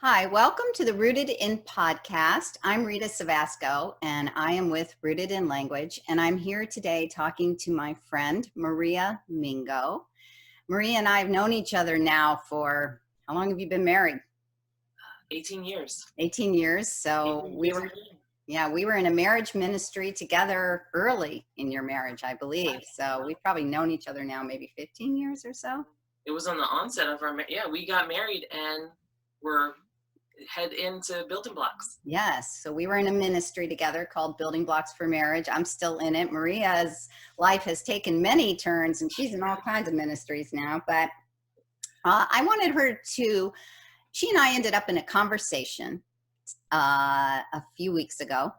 Hi, welcome to the Rooted in podcast. I'm Rita Savasco, and I am with Rooted in Language, and I'm here today talking to my friend, Maria Mingo. Maria and I have known each other now for, how long have you been married? 18 years. 18 years. So 18 we years were, old. we were in a marriage ministry together early in your marriage, I believe. So we've probably known each other now maybe 15 years or so. It was on the onset of our, we got married and we're head into building blocks. Yes. So we were in a ministry together called Building Blocks for Marriage. I'm still in it. Maria's life has taken many turns and she's in all kinds of ministries now. But I wanted her to, she and I ended up in a conversation a few weeks ago.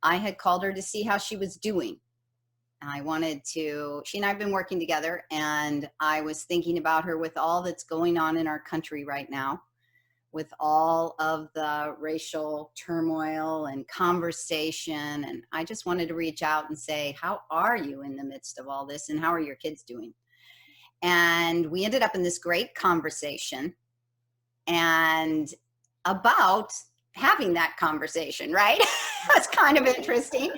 I had called her to see how she was doing. I wanted to, she and I have been working together, and I was thinking about her with all that's going on in our country right now, with all of the racial turmoil and conversation. And I just wanted to reach out and say, how are you in the midst of all this, and how are your kids doing? And we ended up in this great conversation and about having that conversation, right? That's kind of interesting.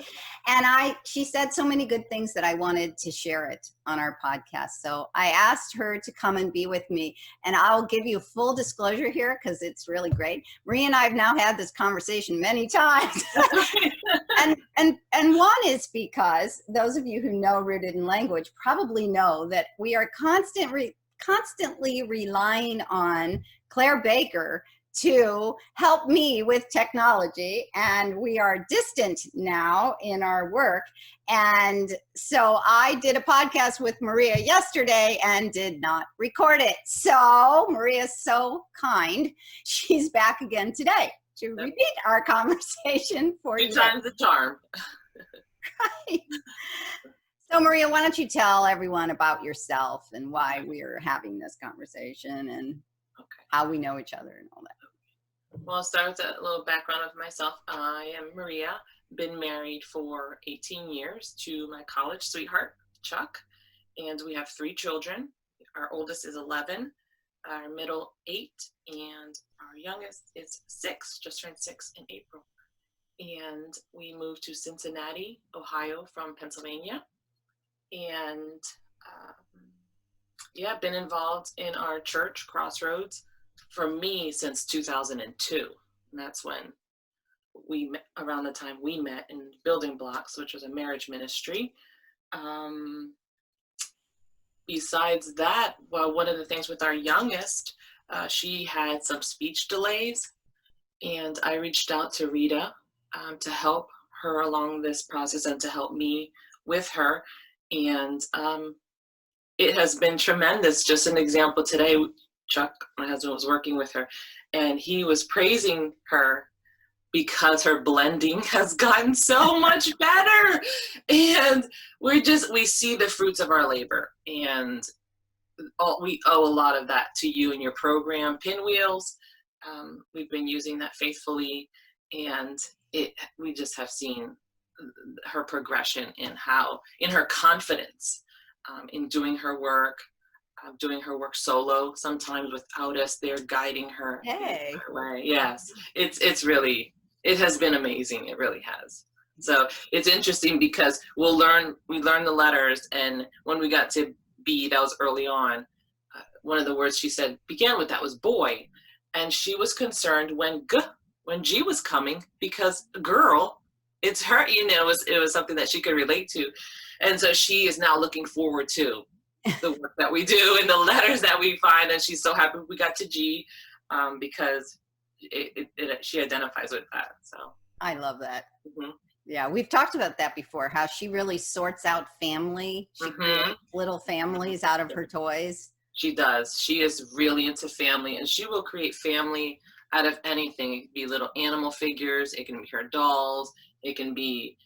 And she said so many good things that I wanted to share it on our podcast. So I asked her to come and be with me, and I'll give you full disclosure here because it's really great. Maria and I have now had this conversation many times. and one is because those of you who know Rooted in Language probably know that we are constantly relying on Claire Baker to help me with technology, and we are distant now in our work. And so I did a podcast with Maria yesterday and did not record it. So Maria's so kind. She's back again today to repeat our conversation for you. Two times the charm. Right. So Maria, why don't you tell everyone about yourself and why we're having this conversation and how we know each other and all that. Well, I'll start with a little background of myself. I am Maria, been married for 18 years to my college sweetheart, Chuck, and we have 3 children. Our oldest is 11, our middle 8, and our youngest is 6, just turned 6 in April. And we moved to Cincinnati, Ohio from Pennsylvania. And been involved in our church, Crossroads, for me since 2002. And that's when we met, around the time we met in Building Blocks, which was a marriage ministry. Besides that, well, one of the things with our youngest, she had some speech delays, and I reached out to Rita to help her along this process and to help me with her. And it has been tremendous. Just an example today, Chuck, my husband, was working with her, and he was praising her because her blending has gotten so much better. And we see the fruits of our labor, and we owe a lot of that to you and your program, Pinwheels. We've been using that faithfully, and we just have seen her progression in her confidence in doing her work solo, sometimes without us there guiding her. Hey. Way. Yes, it has been amazing. It really has. So it's interesting because we learn the letters, and when we got to B, that was early on, one of the words she said began with that was boy, and she was concerned when G was coming because girl, it's her, it was something that she could relate to. And so she is now looking forward to the work that we do and the letters that we find, and she's so happy we got to G because she identifies with that. So I love that. Mm-hmm. Yeah, we've talked about that before, how she really sorts out family. She creates little families out of her toys. She does. She is really into family, and she will create family out of anything. It can be little animal figures, it can be her dolls, it can be,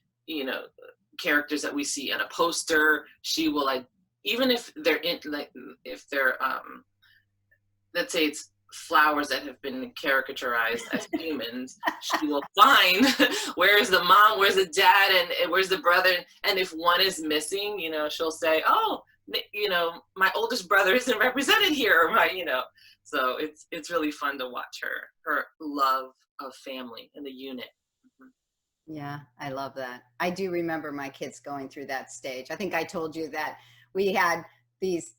characters that we see in a poster. She will, even if they're let's say it's flowers that have been caricaturized as humans, she will find where's the mom, where's the dad, and where's the brother, and if one is missing, she'll say, oh, my oldest brother isn't represented here, right? So it's really fun to watch her love of family and the unit. Mhm. Yeah, I love that. I do remember my kids going through that stage. I think I told you that we had these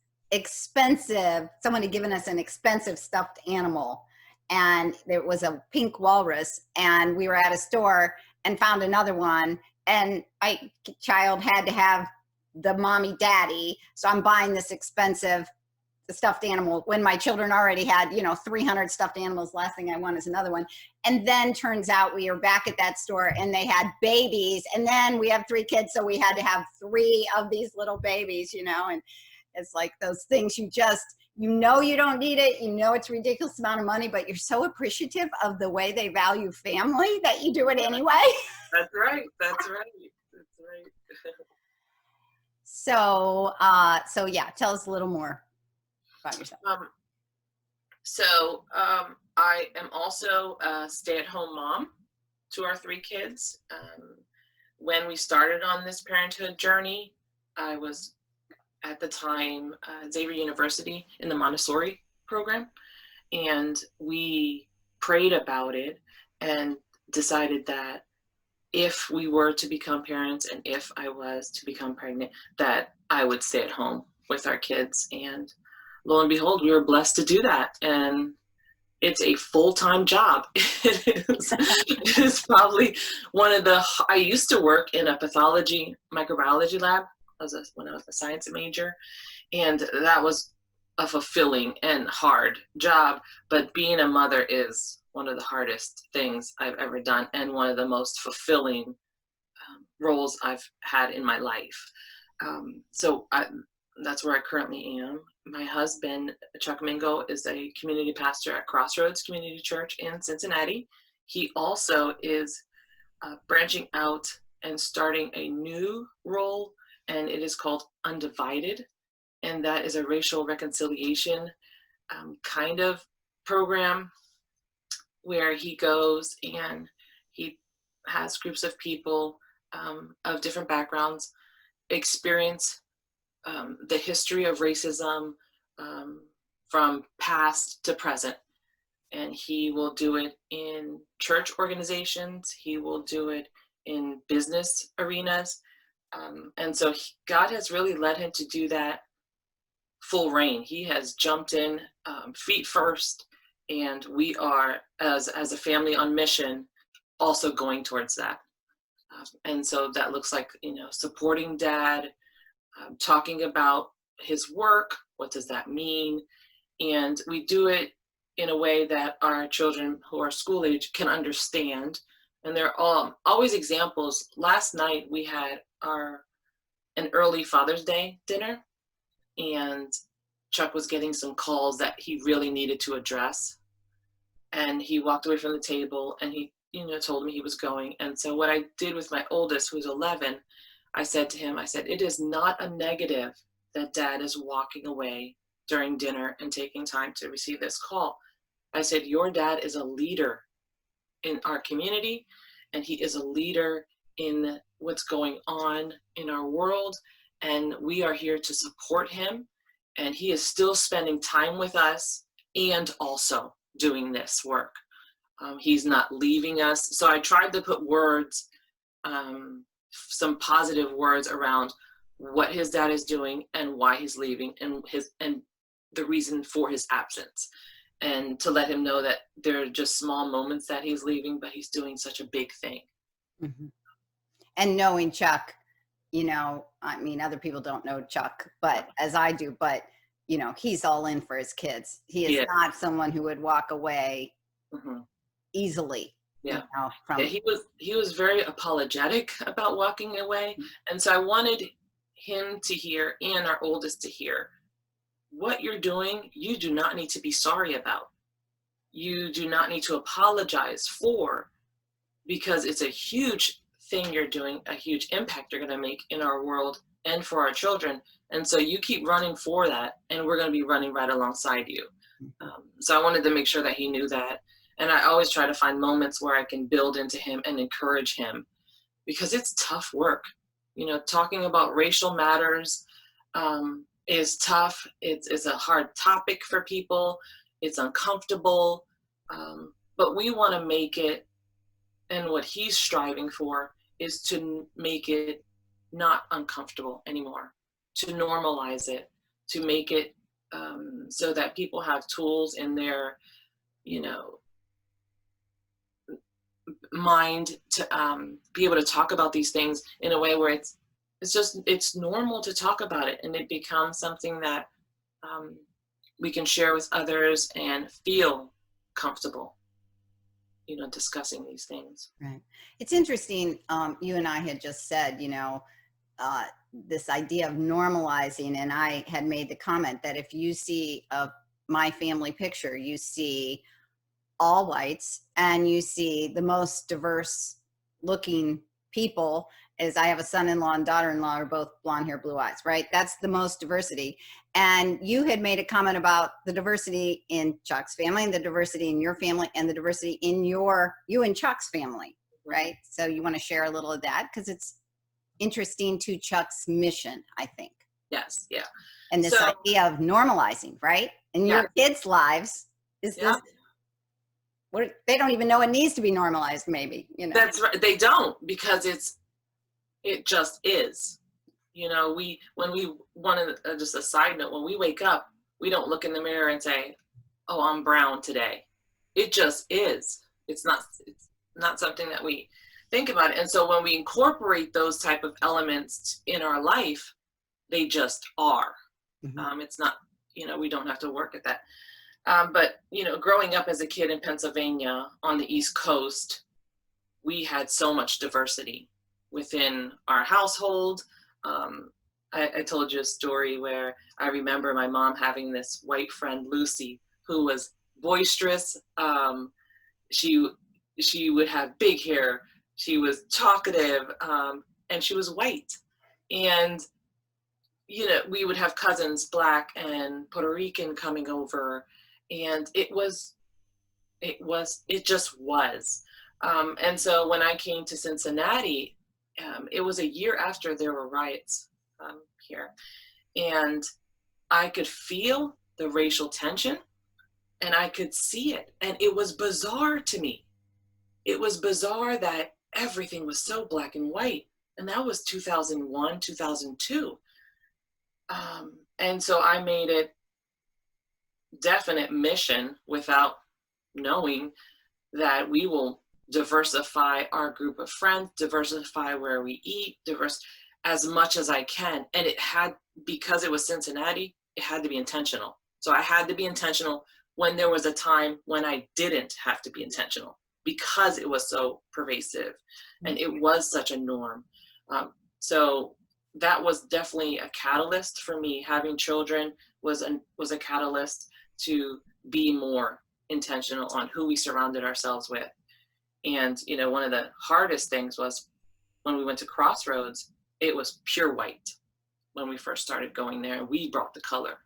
someone had given us an expensive stuffed animal, and there was a pink walrus, and we were at a store and found another one, and my child had to have the mommy daddy. So I'm buying this expensive stuffed animal when my children already had 300 stuffed animals. Last thing I want is another one. And then turns out we were back at that store and they had babies, and then we have 3 kids, so we had to have 3 of these little babies. And it's like those things you don't need it, it's a ridiculous amount of money, but you're so appreciative of the way they value family that you do it anyway. That's right. That's right. That's right. So yeah, tell us a little more about yourself. I am also a stay-at-home mom to our 3 kids. When we started on this parenthood journey, I was at the time Xavier University in the Montessori program, and we prayed about it and decided that if we were to become parents and if I was to become pregnant, that I would stay at home with our kids. And lo and behold, we were blessed to do that. And it's a full-time job. It is probably I used to work in a pathology microbiology lab when I was a science major, and that was a fulfilling and hard job, but being a mother is one of the hardest things I've ever done and one of the most fulfilling roles I've had in my life. That's where I currently am. My husband, Chuck Mingo, is a community pastor at Crossroads Community Church in Cincinnati. He also is branching out and starting a new role, and it is called Undivided. And that is a racial reconciliation kind of program where he goes and he has groups of people of different backgrounds experience the history of racism from past to present. And he will do it in church organizations. He will do it in business arenas. And so God has really led him to do that full reign. He has jumped in feet first, and we are, as a family on mission, also going towards that. And so that looks like, supporting dad, talking about his work. What does that mean? And we do it in a way that our children who are school age can understand. And they're always examples. Last night we had an early Father's Day dinner, and Chuck was getting some calls that he really needed to address. And he walked away from the table and he, told me he was going. And so what I did with my oldest, who's 11, I said to him, it is not a negative that dad is walking away during dinner and taking time to receive this call. I said, your dad is a leader in our community, and he is a leader in what's going on in our world. And we are here to support him. And he is still spending time with us and also doing this work. He's not leaving us. So I tried to put words, some positive words around what his dad is doing and why he's leaving and the reason for his absence. And to let him know that there are just small moments that he's leaving, but he's doing such a big thing. Mm-hmm. And knowing Chuck, other people don't know Chuck, but as I do, but he's all in for his kids. He is not someone who would walk away easily. Yeah. He was very apologetic about walking away. And so I wanted him to hear, and our oldest to hear, what you're doing, you do not need to be sorry about. You do not need to apologize for, because it's a huge thing you're doing, a huge impact you're going to make in our world and for our children. And so you keep running for that, and we're going to be running right alongside you. So I wanted to make sure that he knew that. And I always try to find moments where I can build into him and encourage him, because it's tough work. Talking about racial matters is tough. It's a hard topic for people. it's uncomfortable, but we want to make it, and what he's striving for is to make it not uncomfortable anymore, to normalize it, to make it so that people have tools in their, you know, mind to be able to talk about these things in a way where it's normal to talk about it, and it becomes something that we can share with others and feel comfortable, you know, discussing these things. Right. It's interesting. You and I had just said, this idea of normalizing, and I had made the comment that if you see my family picture, you see all whites and you see the most diverse looking people. As I have a son-in-law and daughter-in-law are both blonde hair, blue eyes, right? That's the most diversity. And you had made a comment about the diversity in Chuck's family and the diversity in your family and the diversity in you and Chuck's family, right? So you want to share a little of that because it's interesting to Chuck's mission, I think. Yes, yeah. And this idea of normalizing, right? In your kids' lives, is this, they don't even know it needs to be normalized, maybe, That's right. They don't, because it just is. You know, just a side note, when we wake up, we don't look in the mirror and say, oh, I'm brown today. It just is. It's not something that we think about it. And so when we incorporate those type of elements in our life, they just are. Mm-hmm. It's not, we don't have to work at that. But, growing up as a kid in Pennsylvania on the East Coast, we had so much diversity within our household. I told you a story where I remember my mom having this white friend, Lucy, who was boisterous. She would have big hair. She was talkative, and she was white. And, we would have cousins, Black and Puerto Rican, coming over. And it just was. And so when I came to Cincinnati, it was a year after there were riots here. And I could feel the racial tension and I could see it. And it was bizarre to me. It was bizarre that everything was so black and white. And that was 2001, 2002. And so I made it definite mission, without knowing, that we will diversify our group of friends, diversify where we eat, as much as I can. And because it was Cincinnati, it had to be intentional. So I had to be intentional when there was a time when I didn't have to be intentional, because it was so pervasive and it was such a norm. So that was definitely a catalyst for me. Having children was a catalyst to be more intentional on who we surrounded ourselves with. And, one of the hardest things was when we went to Crossroads, it was pure white when we first started going there, and we brought the color.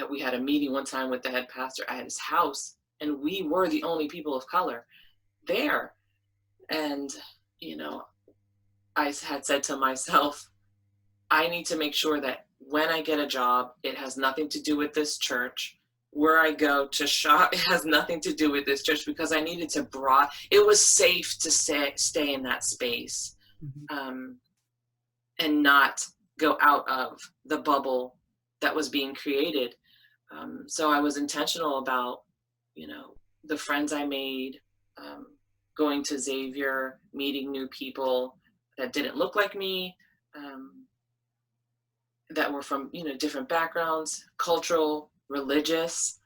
We had a meeting one time with the head pastor at his house, and we were the only people of color there. And, I had said to myself, I need to make sure that when I get a job, it has nothing to do with this church. Where I go to shop, it has nothing to do with this church, because I needed to it was safe to stay in that space, mm-hmm. And not go out of the bubble that was being created. So I was intentional about, the friends I made, going to Xavier, meeting new people that didn't look like me, that were from, different backgrounds, cultural, religious,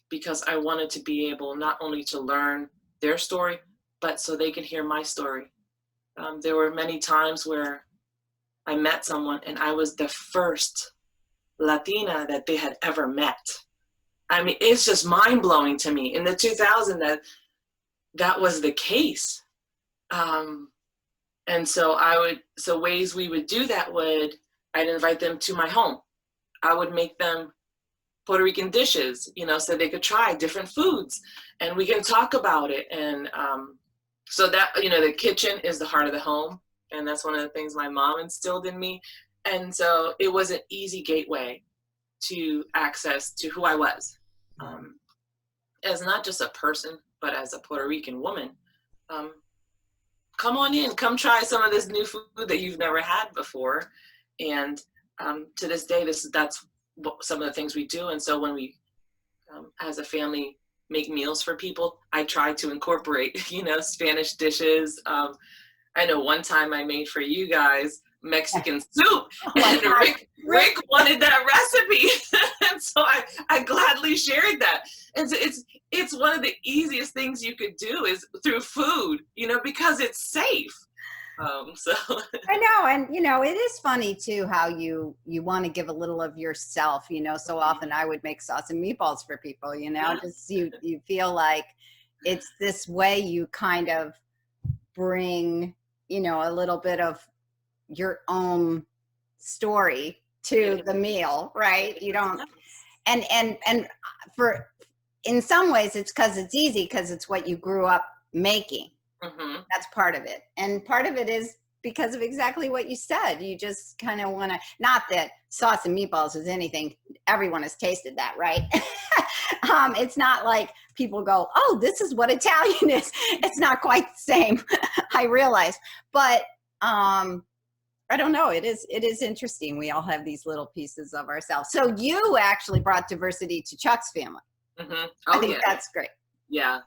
because I wanted to be able not only to learn their story, but so they could hear my story. There were many times where I met someone and I was the first Latina that they had ever met. I mean, it's just mind-blowing to me in the 2000s that was the case. And so ways we would do that I'd invite them to my home. I would make them Puerto Rican dishes, so they could try different foods and we can talk about it. And so that, the kitchen is the heart of the home. And that's one of the things my mom instilled in me. And so it was an easy gateway to access to who I was, as not just a person, but as a Puerto Rican woman. Come on in, come try some of this new food that you've never had before. And to this day, that's some of the things we do. And so when we, as a family, make meals for people, I try to incorporate, Spanish dishes. I know one time I made for you guys Mexican soup, and Rick wanted that recipe, and so I gladly shared that. And so it's one of the easiest things you could do is through food, because it's safe. So I know, and it is funny too how you want to give a little of yourself. So often I would make sauce and meatballs for people. Just you feel like it's this way you kind of bring a little bit of your own story to the meal, right? You don't, and for, in some ways it's because it's easy, because it's what you grew up making. Mm-hmm. That's part of it. And part of it is because of exactly what you said. You just kind of want to, not that sauce and meatballs is anything, everyone has tasted that, right? It's not like people go, oh, this is what Italian is. It's not quite the same. I realize, but I don't know. It is interesting. We all have these little pieces of ourselves. So you actually brought diversity to Chuck's family. Mm-hmm. Oh, I think that's great. Yeah.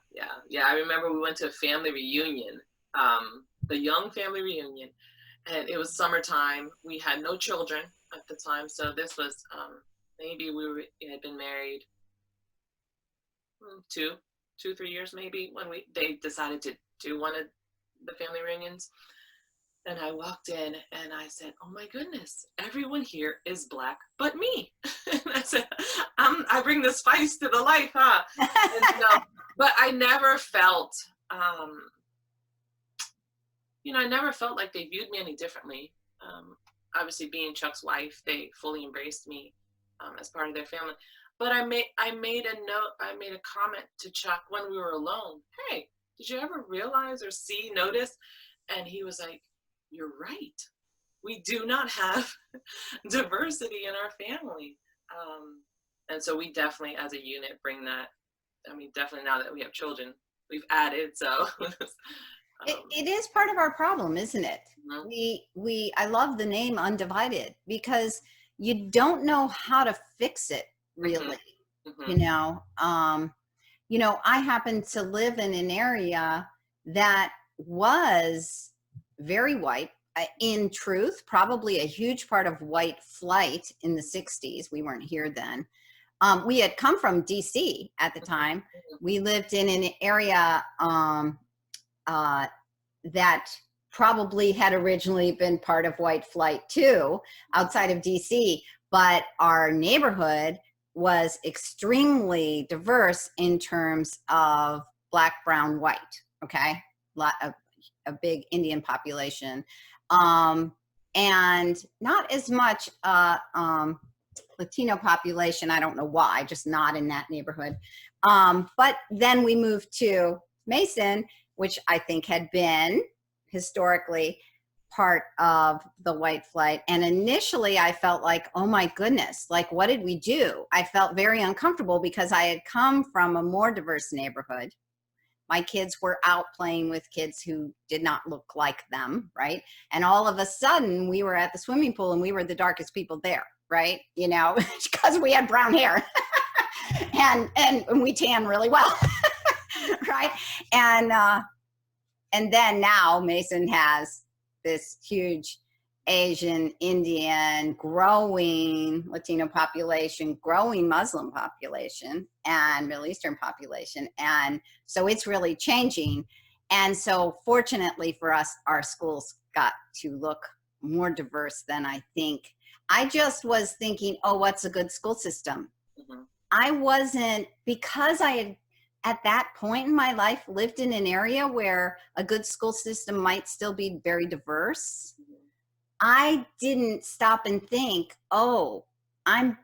I remember we went to a family reunion, the young family reunion, and it was summertime. We had no children at the time, so this was maybe we had been married 3 years maybe when they decided to do one of the family reunions. And I walked in and I said, oh my goodness, everyone here is Black but me. And I said, I bring the spice to the life, huh? And, but I never felt, I never felt like they viewed me any differently. Obviously, being Chuck's wife, they fully embraced me as part of their family. But I made a comment to Chuck when we were alone. Hey, did you ever realize or notice? And he was like, you're right. We do not have diversity in our family. And so we definitely, as a unit, bring that. I mean, definitely now that we have children, we've added, so. It is part of our problem, isn't it? Mm-hmm. I love the name Undivided, because you don't know how to fix it, really. Mm-hmm. I happen to live in an area that was very white. In truth, probably a huge part of white flight in the 60s. We weren't here then. We had come from DC at the time. We lived in an area that probably had originally been part of white flight too, outside of DC, but our neighborhood was extremely diverse in terms of Black, brown, white, okay? A big Indian population. And not as much Latino population. I don't know why, just not in that neighborhood. But then we moved to Mason, which I think had been historically part of the white flight. And initially I felt like, oh my goodness, like what did we do? I felt very uncomfortable because I had come from a more diverse neighborhood. My kids were out playing with kids who did not look like them, right? And all of a sudden we were at the swimming pool and we were the darkest people there, right? Because we had brown hair and we tan really well, right? And then now Mason has this huge Asian, Indian, growing Latino population, growing Muslim population, and Middle Eastern population. And so it's really changing. And so fortunately for us, our schools got to look more diverse than I think. I just was thinking, oh, what's a good school system? Mm-hmm. I wasn't, because I had at that point in my life lived in an area where a good school system might still be very diverse. I didn't stop and think, oh, I'm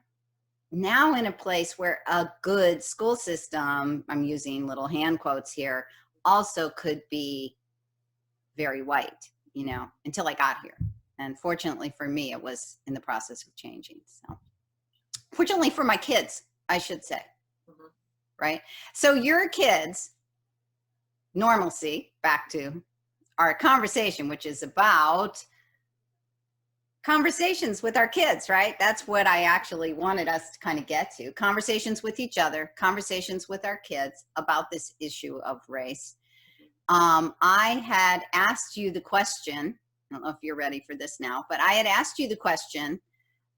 now in a place where a good school system, I'm using little hand quotes here, also could be very white, until I got here. And fortunately for me, it was in the process of changing. So Fortunately for my kids, I should say, Mhm. right? So your kids, Normalcy, back to our conversation, which is about conversations with our kids, right? That's what I actually wanted us to kind of get to. Conversations with each other, conversations with our kids about this issue of race. I had asked you the question, I don't know if you're ready for this now, but I had asked you the question,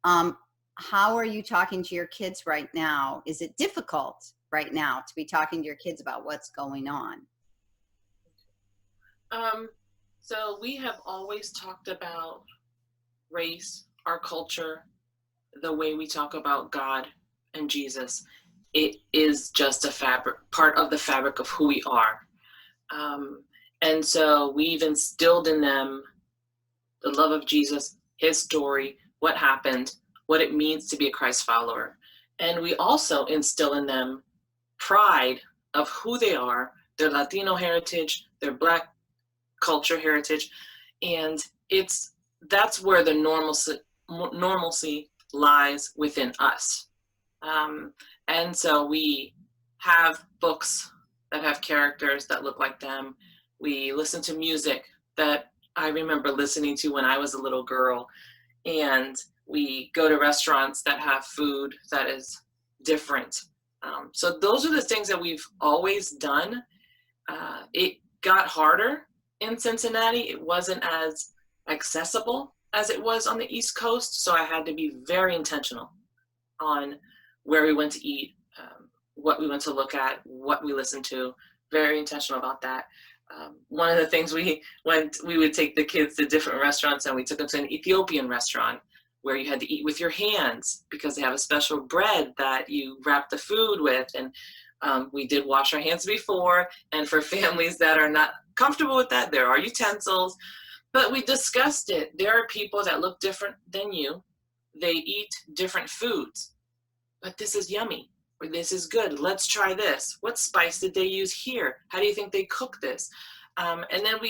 how are you talking to your kids right now? Is it difficult right now to be talking to your kids about what's going on? So we have always talked about race, our culture, the way we talk about God and Jesus. It is just a fabric, part of the fabric of who we are. And so we've instilled in them the love of Jesus, his story, what happened, what it means to be a Christ follower. And we also instill in them pride of who they are, their Latino heritage, their Black culture heritage. And that's where the normalcy lies within us. And so we have books that have characters that look like them. We listen to music that I remember listening to when I was a little girl. And we go to restaurants that have food that is different. So those are the things that we've always done. It got harder in Cincinnati. It wasn't as accessible as it was on the East Coast. So I had to be very intentional on where we went to eat, what we went to look at, what we listened to, very intentional about that. One of the things we would take the kids to different restaurants, and we took them to an Ethiopian restaurant where you had to eat with your hands because they have a special bread that you wrap the food with. And we did wash our hands before. And for families that are not comfortable with that, there are utensils. But we discussed it. There are people that look different than you. They eat different foods. But this is yummy, or this is good. Let's try this. What spice did they use here? How do you think they cook this? And then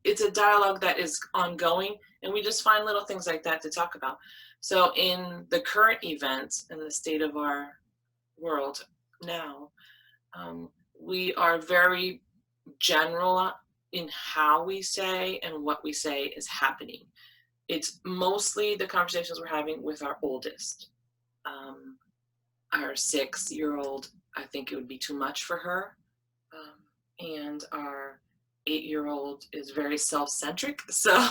it's a dialogue that is ongoing, and we just find little things like that to talk about. So in the current events in the state of our world now, we are very general in how we say and what we say is happening. It's mostly the conversations we're having with our oldest. Our 6-year-old, I think it would be too much for her. And our 8-year-old is very self-centric. So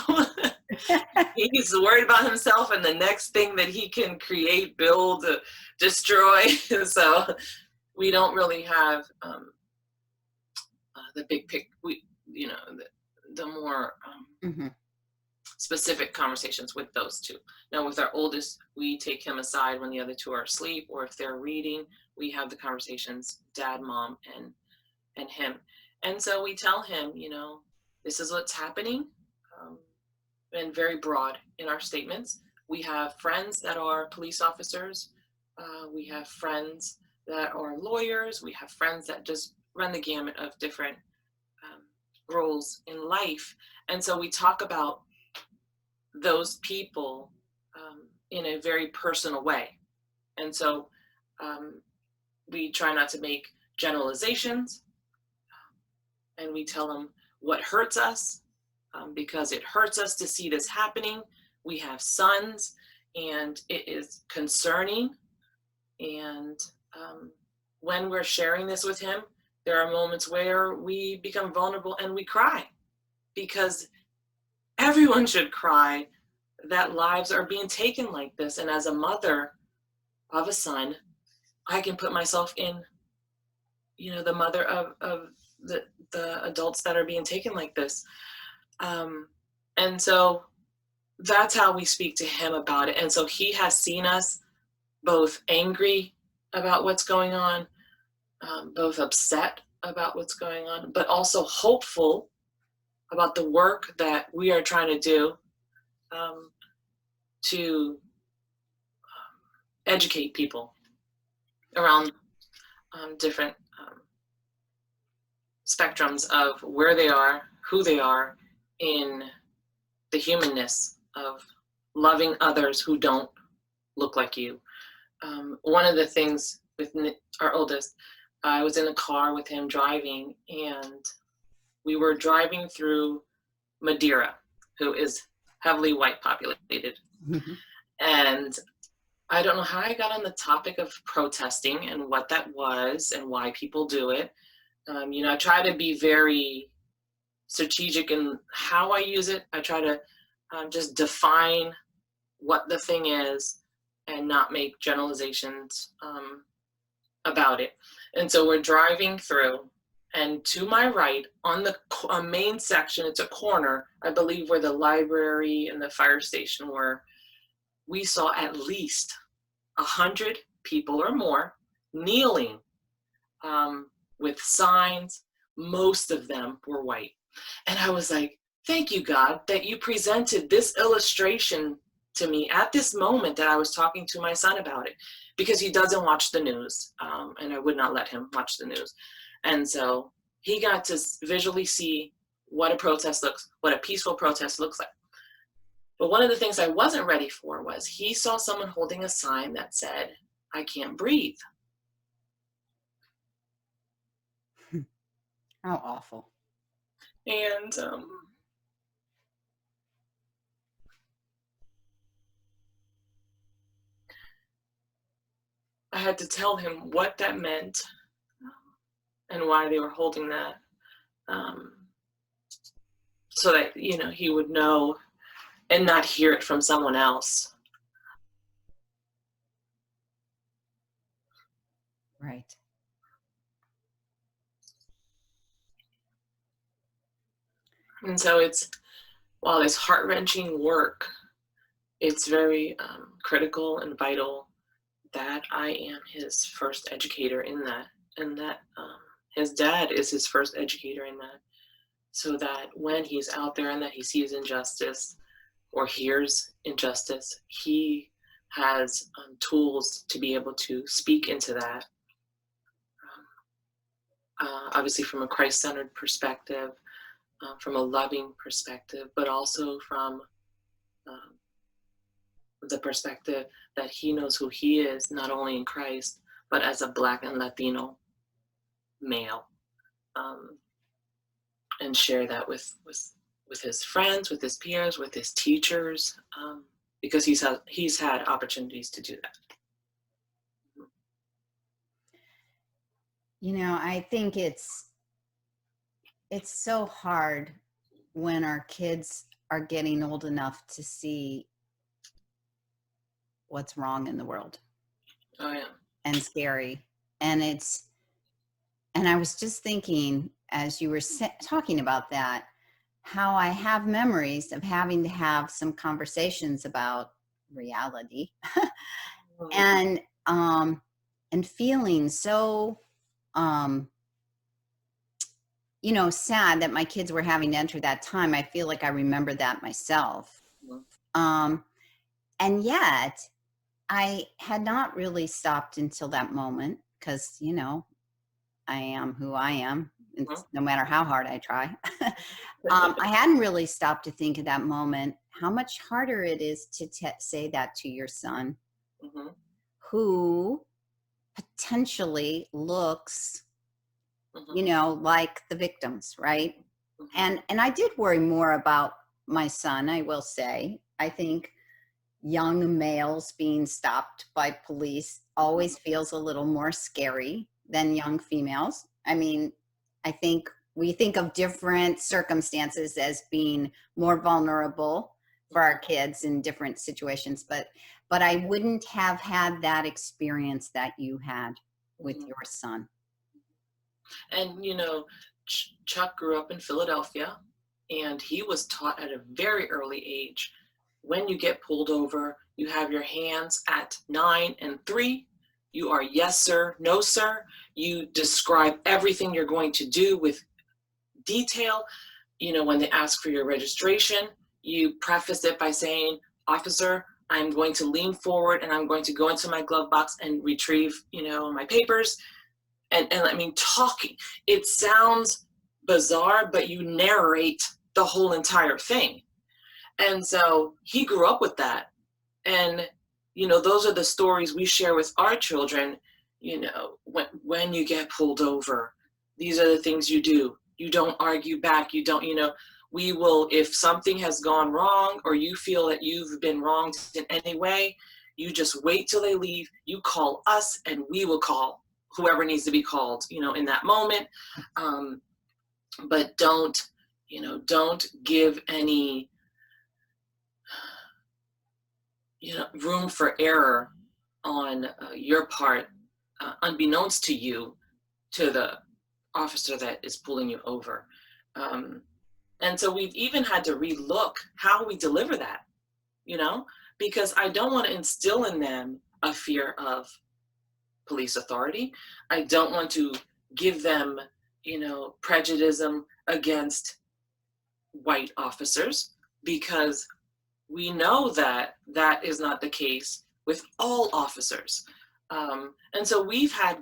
he's worried about himself and the next thing that he can create, build, destroy. So we don't really have the big pic, the more specific conversations with those two. Now with our oldest, we take him aside when the other two are asleep, or if they're reading, we have the conversations, dad, mom, and him. And so we tell him, this is what's happening, and very broad in our statements. We have friends that are police officers. We have friends that are lawyers. We have friends that just run the gamut of different roles in life. And so we talk about those people in a very personal way. And so we try not to make generalizations, and we tell them what hurts us, because it hurts us to see this happening. We have sons, and it is concerning. And when we're sharing this with him, there are moments where we become vulnerable and we cry, because everyone should cry that lives are being taken like this. And as a mother of a son, I can put myself in, the mother of the adults that are being taken like this. And so that's how we speak to him about it. And so he has seen us both angry about what's going on, both upset about what's going on, but also hopeful about the work that we are trying to do to educate people around different spectrums of where they are, who they are, in the humanness of loving others who don't look like you, one of the things with our oldest, I was in a car with him driving, and we were driving through Madeira, who is heavily white populated. Mhm. And I don't know how I got on the topic of protesting and what that was and why people do it. I try to be very strategic in how I use it. I try to just define what the thing is and not make generalizations about it. And so we're driving through, and to my right, on the main section, it's a corner, I believe, where the library and the fire station were. We saw at least 100 people or more kneeling with signs. Most of them were white. And I was like, thank you, God, that you presented this illustration to me at this moment that I was talking to my son about it, because he doesn't watch the news, and I would not let him watch the news. And so he got to visually see what a peaceful protest looks like. But one of the things I wasn't ready for was he saw someone holding a sign that said, "I can't breathe." How awful. And I had to tell him what that meant and why they were holding that, so that he would know and not hear it from someone else. Right. And so while it's heart-wrenching work, it's very critical and vital that I am his first educator in that, and that his dad is his first educator in that, so that when he's out there and that he sees injustice or hears injustice, he has tools to be able to speak into that. Obviously from a Christ-centered perspective, from a loving perspective, but also from the perspective that he knows who he is, not only in Christ, but as a Black and Latino male, and share that with his friends, with his peers, with his teachers, because he's had opportunities to do that. I think it's so hard when our kids are getting old enough to see what's wrong in the world. Oh yeah. And scary. And I was just thinking, as you were talking about that, how I have memories of having to have some conversations about reality and feeling so sad that my kids were having to enter that time. I feel like I remember that myself. And yet I had not really stopped until that moment, because I am who I am, no matter how hard I try. I hadn't really stopped to think at that moment how much harder it is to say that to your son, who potentially looks, like the victims, right? And I did worry more about my son, I will say. I think young males being stopped by police always feels a little more scary than young females. I mean, I think we think of different circumstances as being more vulnerable for our kids in different situations, but I wouldn't have had that experience that you had with your son. And Chuck grew up in Philadelphia, and he was taught at a very early age, when you get pulled over, you have your hands at 9 and 3. You are yes, sir, no, sir. You describe everything you're going to do with detail. When they ask for your registration, you preface it by saying, "Officer, I'm going to lean forward and I'm going to go into my glove box and retrieve, my papers." And I mean, talking, it sounds bizarre, but you narrate the whole entire thing. And so he grew up with that. And you know, those are the stories we share with our children. You know, when you get pulled over, these are the things you do. You don't argue back. You don't, you know, we will, if something has gone wrong or you feel that you've been wronged in any way, you just wait till they leave. You call us and we will call whoever needs to be called, you know, in that moment. But don't, you know, don't give any, you know, room for error on your part, unbeknownst to you, to the officer that is pulling you over. And so we've even had to relook how we deliver that, you know, because I don't want to instill in them a fear of police authority. I don't want to give them, you know, prejudice against white officers, because we know that that is not the case with all officers. And so we've had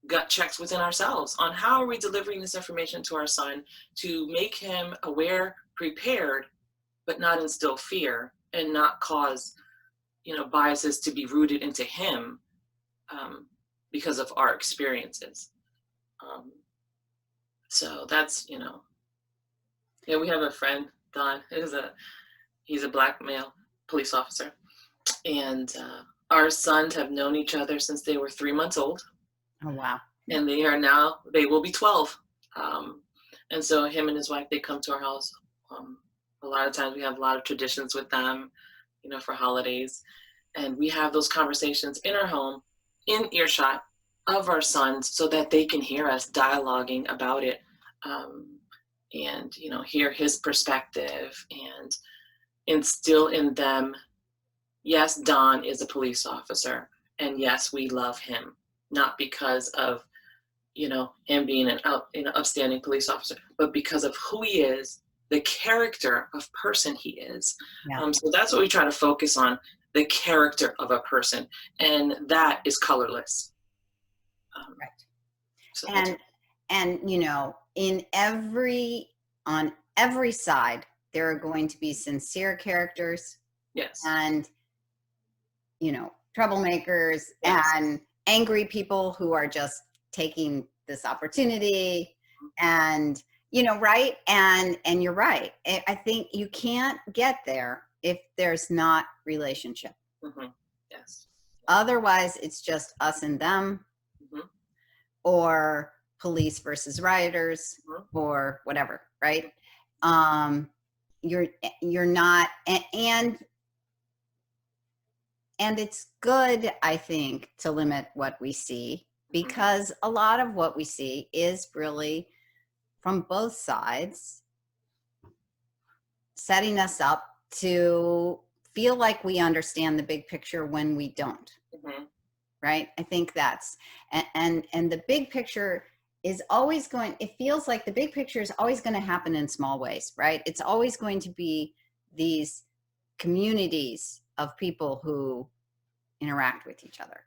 gut checks within ourselves on how are we delivering this information to our son to make him aware, prepared, but not instill fear and not cause, you know, biases to be rooted into him because of our experiences. So that's, you know, yeah, we have a friend, Don, he's a black male police officer, and our sons have known each other since they were 3 months old. Oh, wow. And they will be 12. And so him and his wife, they come to our house. A lot of times we have a lot of traditions with them, you know, for holidays. And we have those conversations in our home, in earshot of our sons, so that they can hear us dialoguing about it, and, you know, hear his perspective and instill in them, yes, Don is a police officer, and yes, we love him, not because of, you know, him being an upstanding police officer, but because of who he is, the character of person he is. Yeah. So that's what we try to focus on, the character of a person, and that is colorless. Right. So And you know, on every side, there are going to be sincere characters. yes. And, you know, troublemakers. Yes. And angry people who are just taking this opportunity, and, you know, right. And you're right. I think you can't get there if there's not relationship. Mm-hmm. Yes. Otherwise it's just us and them, Mm-hmm. or police versus rioters, Mm-hmm. or whatever, right? You're not, and it's good, I think, to limit what we see, because a lot of what we see is really from both sides setting us up to feel like we understand the big picture when we don't. Mm-hmm. Right? I think that's, and the big picture is always going, it feels like the big picture is always going to happen in small ways, right? It's always going to be these communities of people who interact with each other.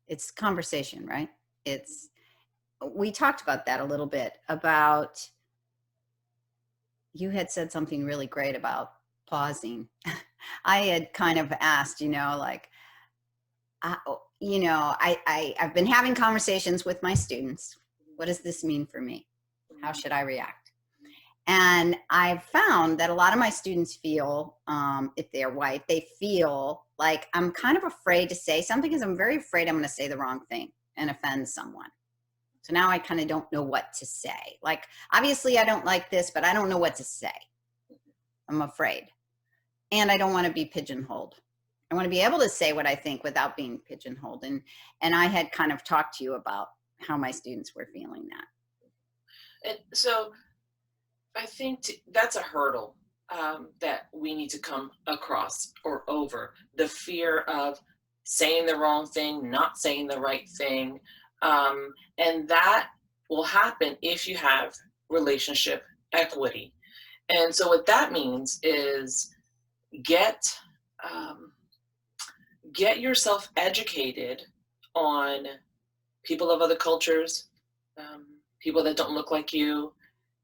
It's conversation, right? We talked about that a little bit, about, you had said something really great about pausing. I had kind of asked, you know, like, you know, I've been having conversations with my students. What does this mean for me? How should I react? And I've found that a lot of my students feel, if they're white, they feel like I'm kind of afraid to say something because I'm very afraid I'm going to say the wrong thing and offend someone. So now I kind of don't know what to say. Like, obviously I don't like this, but I don't know what to say. I'm afraid. And I don't want to be pigeonholed. I want to be able to say what I think without being pigeonholed. And I had kind of talked to you about how my students were feeling that. And so I think that's a hurdle that we need to come across or over, the fear of saying the wrong thing, not saying the right thing. And that will happen if you have relationship equity. And so what that means is get yourself educated on people of other cultures, people that don't look like you.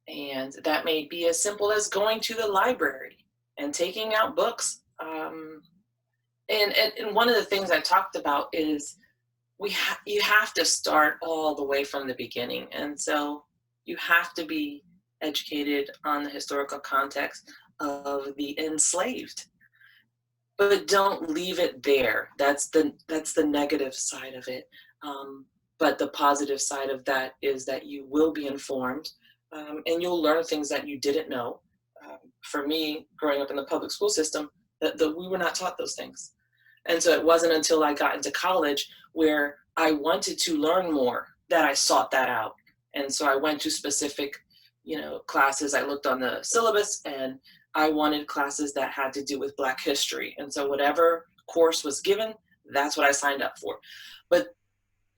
And that may be as simple as going to the library and taking out books. And one of the things I talked about is you have to start all the way from the beginning. And so you have to be educated on the historical context of the enslaved, but don't leave it there. That's the negative side of it. But the positive side of that is that you will be informed, and you'll learn things that you didn't know. For me, growing up in the public school system, that we were not taught those things. And so it wasn't until I got into college where I wanted to learn more that I sought that out. And so I went to specific, classes. I looked on the syllabus, and I wanted classes that had to do with Black history. And so whatever course was given, that's what I signed up for. But,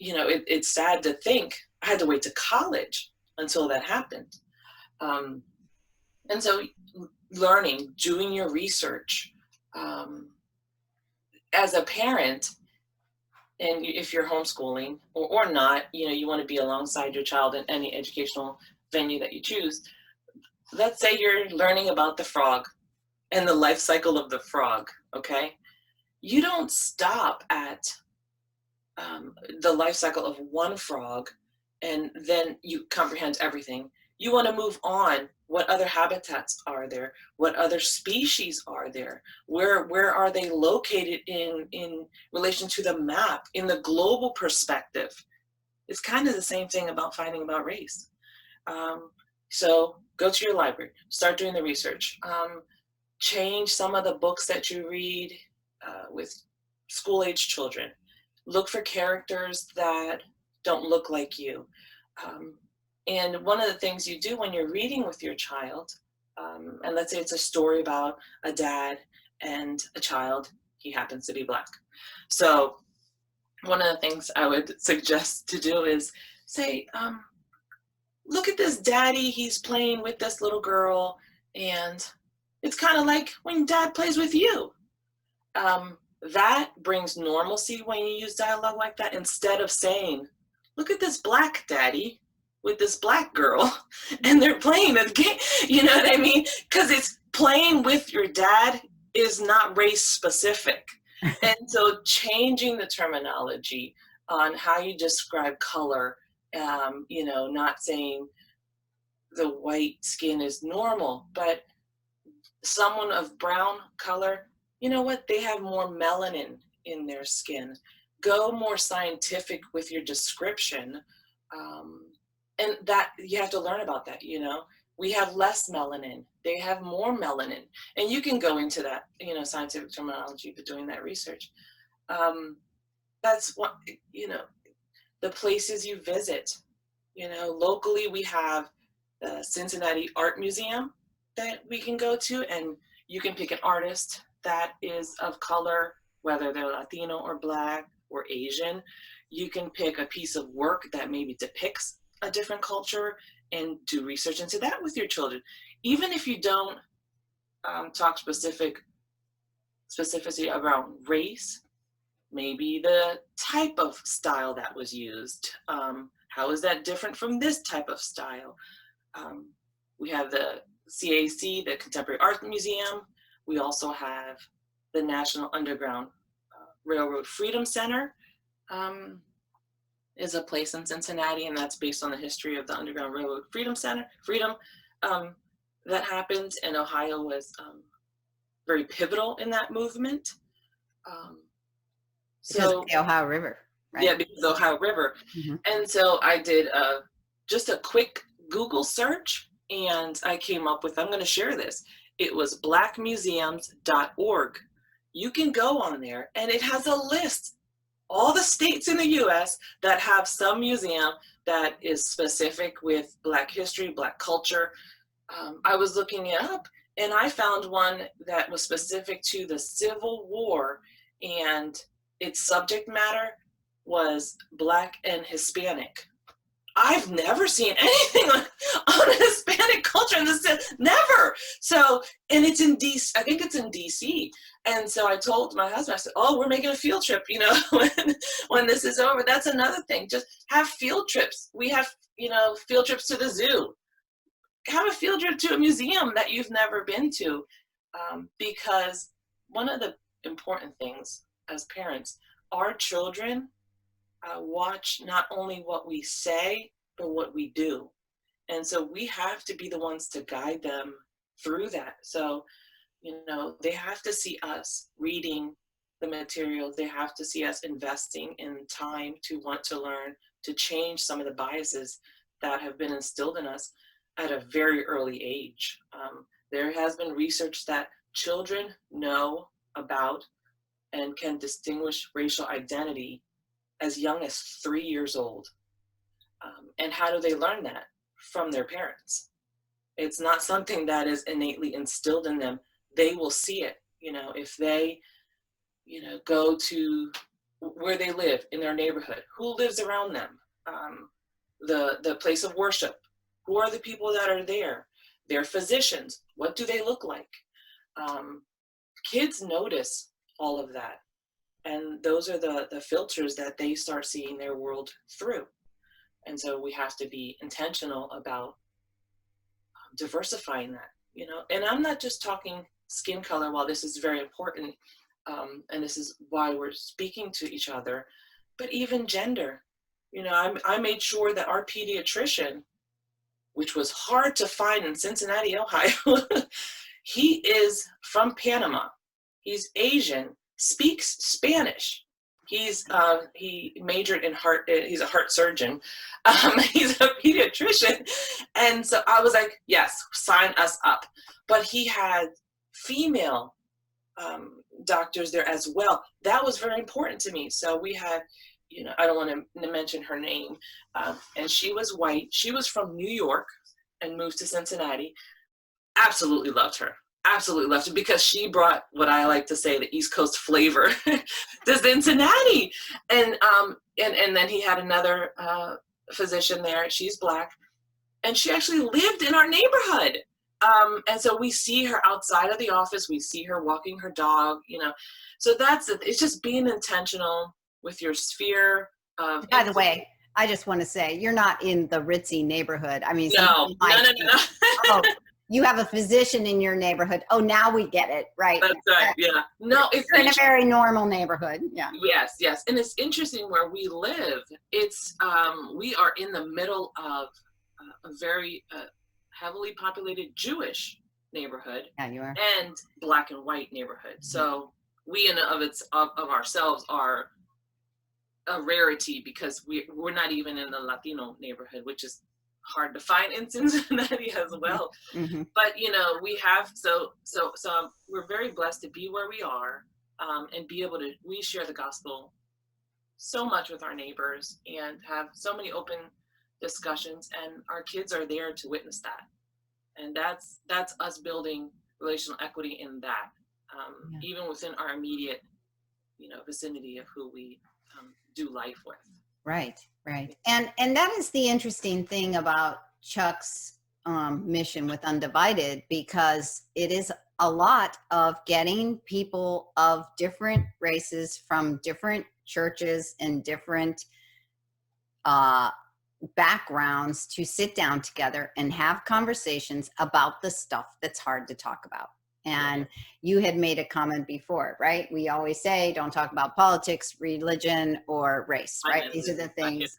it's sad to think I had to wait to college until that happened. And so learning, doing your research, as a parent, and if you're homeschooling or not, you want to be alongside your child in any educational venue that you choose. Let's say you're learning about the frog and the life cycle of the frog, okay? You don't stop at the life cycle of one frog and then you comprehend everything. You want to move on. What other habitats are there? What other species are there? Where are they located in relation to the map, in the global perspective? It's kind of the same thing about finding about race. So go to your library, start doing the research. Change some of the books that you read with school-age children. Look for characters that don't look like you. And one of the things you do when you're reading with your child, and let's say it's a story about a dad and a child, he happens to be Black. So one of the things I would suggest to do is say, look at this daddy, he's playing with this little girl, and it's kind of like when dad plays with you. That brings normalcy when you use dialogue like that, instead of saying, look at this Black daddy with this Black girl and they're playing a game. You know what I mean? Because it's playing with your dad is not race specific. And so changing the terminology on how you describe color, not saying the white skin is normal, but someone of brown color, you know what? They have more melanin in their skin. Go more scientific with your description. And that you have to learn about that, we have less melanin, they have more melanin, and you can go into that, scientific terminology, but doing that research. That's what, the places you visit, locally we have the Cincinnati Art Museum that we can go to, and you can pick an artist that is of color, whether they're Latino or Black or Asian. You can pick a piece of work that maybe depicts a different culture and do research into that with your children. Even if you don't talk specificity around race, maybe the type of style that was used. How is that different from this type of style? We have the CAC, the Contemporary Art Museum. We also have the National Underground Railroad Freedom Center. Is a place in Cincinnati, and that's based on the history of the Underground Railroad Freedom Center. That happened, and Ohio was very pivotal in that movement. Because of the Ohio River, right? Yeah, because of the Ohio River. Mm-hmm. And so I did just a quick Google search, and I came up with, I'm going to share this. It was blackmuseums.org. You can go on there, and it has a list all the states in the US that have some museum that is specific with Black history, Black culture. I was looking it up, and I found one that was specific to the Civil War, and its subject matter was Black and Hispanic. I've never seen anything on Hispanic culture in this, never. So, and it's in DC, I think it's in DC. And so I told my husband, I said, oh, we're making a field trip, when this is over. That's another thing. Just have field trips. We have, field trips to the zoo. Have a field trip to a museum that you've never been to. Because one of the important things as parents, our children watch not only what we say, but what we do. And so we have to be the ones to guide them through that. So, they have to see us reading the materials. They have to see us investing in time to want to learn, to change some of the biases that have been instilled in us at a very early age. There has been research that children know about and can distinguish racial identity as young as 3 years old. And how do they learn that? From their parents. It's not something that is innately instilled in them. They will see it. If they, go to where they live in their neighborhood, who lives around them, the place of worship, who are the people that are there, their physicians, what do they look like? Kids notice all of that. And those are the filters that they start seeing their world through. And so we have to be intentional about diversifying that, and I'm not just talking skin color, while this is very important, and this is why we're speaking to each other, but even gender. I made sure that our pediatrician, which was hard to find in Cincinnati, Ohio, he is from Panama. He's Asian, speaks Spanish. He majored in heart. He's a heart surgeon. He's a pediatrician, and so I was like, yes, sign us up. But he had female doctors there as well. That was very important to me. So we had, I don't want to mention her name, and she was white. She was from New York and moved to Cincinnati. Absolutely loved her. Absolutely loved her because she brought what I like to say the East Coast flavor to Cincinnati. And then he had another physician there. She's Black, and she actually lived in our neighborhood. And so we see her outside of the office. We see her walking her dog. So that's it. It's just being intentional with your sphere of. By the way, I just want to say you're not in the ritzy neighborhood. I mean, no. Oh, you have a physician in your neighborhood. Oh, now we get it, right? That's right. Yeah. No, it's in a very normal neighborhood. Yeah. Yes, and it's interesting where we live. It's we are in the middle of a very heavily populated Jewish neighborhood. Yeah, you are. And Black and white neighborhood. So we in and of ourselves are a rarity because we're not even in the Latino neighborhood, which is hard to find in Cincinnati as well. Mm-hmm. But we have so we're very blessed to be where we are, and be able to we share the gospel so much with our neighbors and have so many open discussions, and our kids are there to witness that. And that's us building relational equity in that, even within our immediate vicinity of who we do life with. Right. And that is the interesting thing about Chuck's mission with Undivided, because it is a lot of getting people of different races from different churches and different backgrounds to sit down together and have conversations about the stuff that's hard to talk about. And you had made a comment before, right? We always say, don't talk about politics, religion, or race, right? These are the things,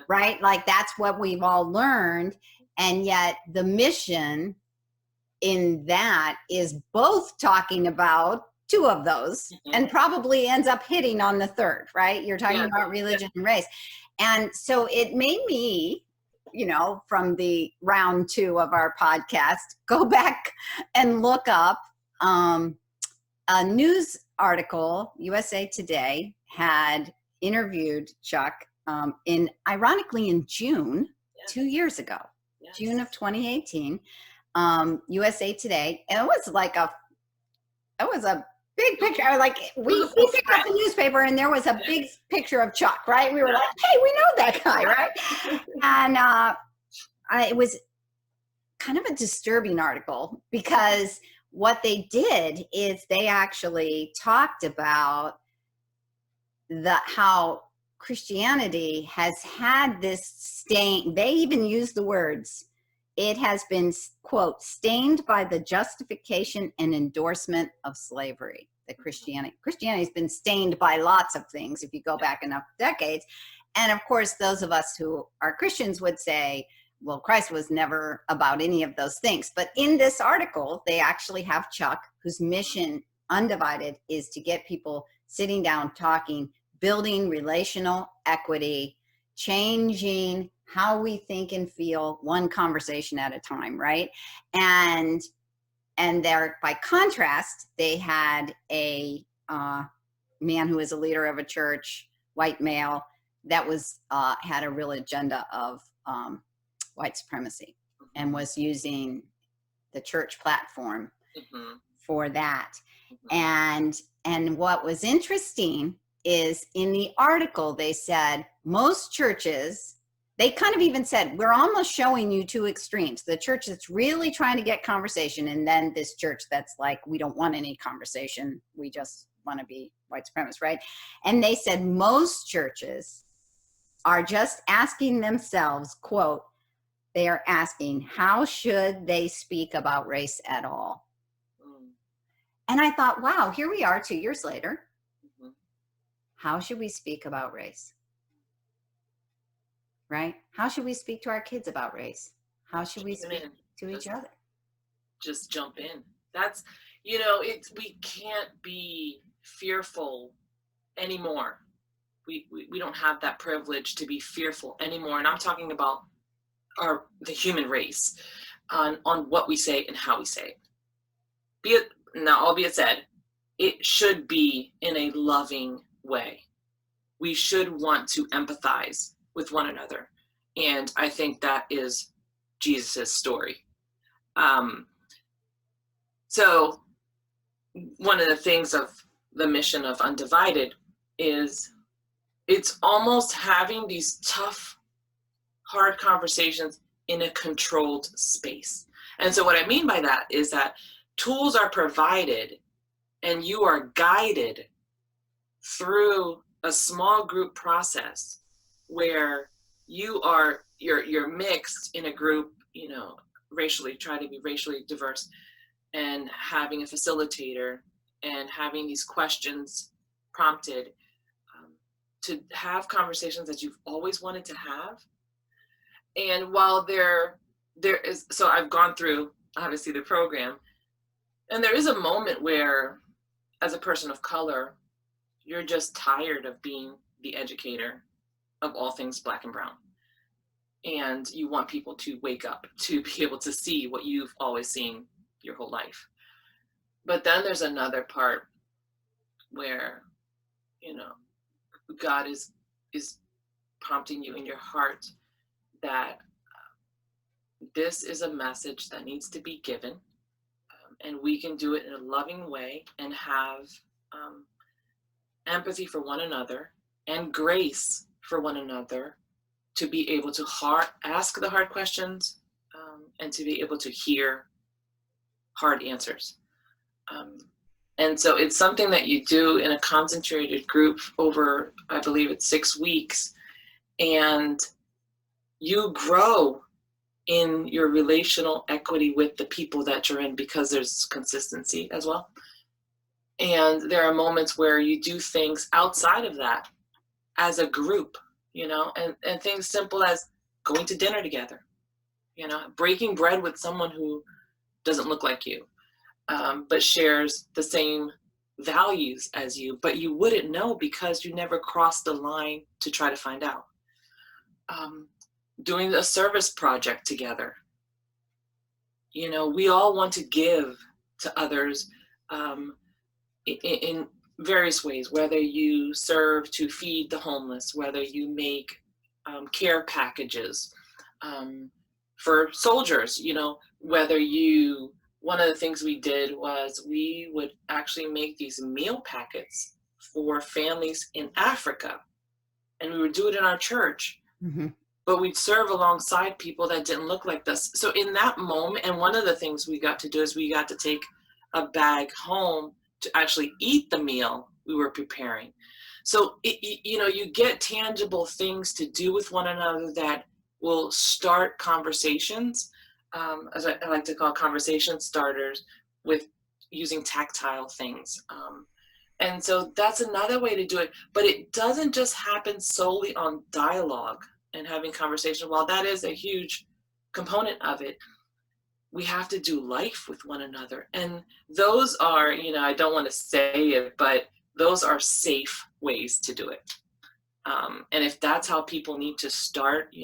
right? Like that's what we've all learned. And yet the mission in that is both talking about two of those and probably ends up hitting on the third, right? You're talking about religion and race. And so it made me, from the round 2 of our podcast, go back and look up a news article. USA Today had interviewed Chuck ironically in June, 2 years ago, June of 2018, USA Today. And it was a big picture. I was like, we picked up the newspaper and there was a big picture of Chuck, right? We were like, hey, we know that guy, right? And it was kind of a disturbing article because what they did is they actually talked about how Christianity has had this stain. They even used the words it has been, quote, stained by the justification and endorsement of slavery. The Christianity has been stained by lots of things if you go back enough decades. And of course, those of us who are Christians would say, well, Christ was never about any of those things. But in this article, they actually have Chuck, whose mission, Undivided, is to get people sitting down, talking, building relational equity, changing how we think and feel one conversation at a time, right? And there, by contrast, they had a man who is a leader of a church, white male, that was had a real agenda of white supremacy and was using the church platform for that. And what was interesting is in the article, they said most churches, they kind of even said, we're almost showing you two extremes. The church that's really trying to get conversation, and then this church that's like, we don't want any conversation. We just want to be white supremacists, right? And they said most churches are just asking themselves, quote, they are asking, how should they speak about race at all? And I thought, wow, here we are 2 years later. How should we speak about race? Right? How should we speak to our kids about race? How should we speak to each other? Just jump in. That's, you know, we can't be fearful anymore. We don't have that privilege to be fearful anymore. And I'm talking about the human race on what we say and how we say it. Albeit said, it should be in a loving way. We should want to empathize with one another. And I think that is Jesus's story. So one of the things of the mission of Undivided is it's almost having these tough, hard conversations in a controlled space. And so what I mean by that is that tools are provided and you are guided through a small group process where you're mixed in a group, you know, try to be racially diverse, and having a facilitator and having these questions prompted to have conversations that you've always wanted to have. And while there is, so I've gone through obviously the program, and there is a moment where as a person of color, you're just tired of being the educator of all things Black and brown. And you want people to wake up, to be able to see what you've always seen your whole life. But then there's another part where, you know, God is prompting you in your heart that this is a message that needs to be given, and we can do it in a loving way and have empathy for one another and grace for one another to be able to ask the hard questions and to be able to hear hard answers. And so it's something that you do in a concentrated group over, I believe it's 6 weeks, and you grow in your relational equity with the people that you're in because there's consistency as well. And there are moments where you do things outside of that as a group, you know, and things simple as going to dinner together, you know, breaking bread with someone who doesn't look like you, but shares the same values as you, but you wouldn't know because you never crossed the line to try to find out. Doing a service project together. You know, we all want to give to others in various ways, whether you serve to feed the homeless, whether you make care packages for soldiers, you know, one of the things we did was we would actually make these meal packets for families in Africa, and we would do it in our church. But we'd serve alongside people that didn't look like us. So in that moment, and one of the things we got to do is we got to take a bag home to actually eat the meal we were preparing. So, you know, you get tangible things to do with one another that will start conversations as I like to call, conversation starters with using tactile things. And so that's another way to do it. But it doesn't just happen solely on dialogue and having conversation. While that is a huge component of it, we have to do life with one another. And those are, I don't want to say it, but those are safe ways to do it. And if that's how people need to start,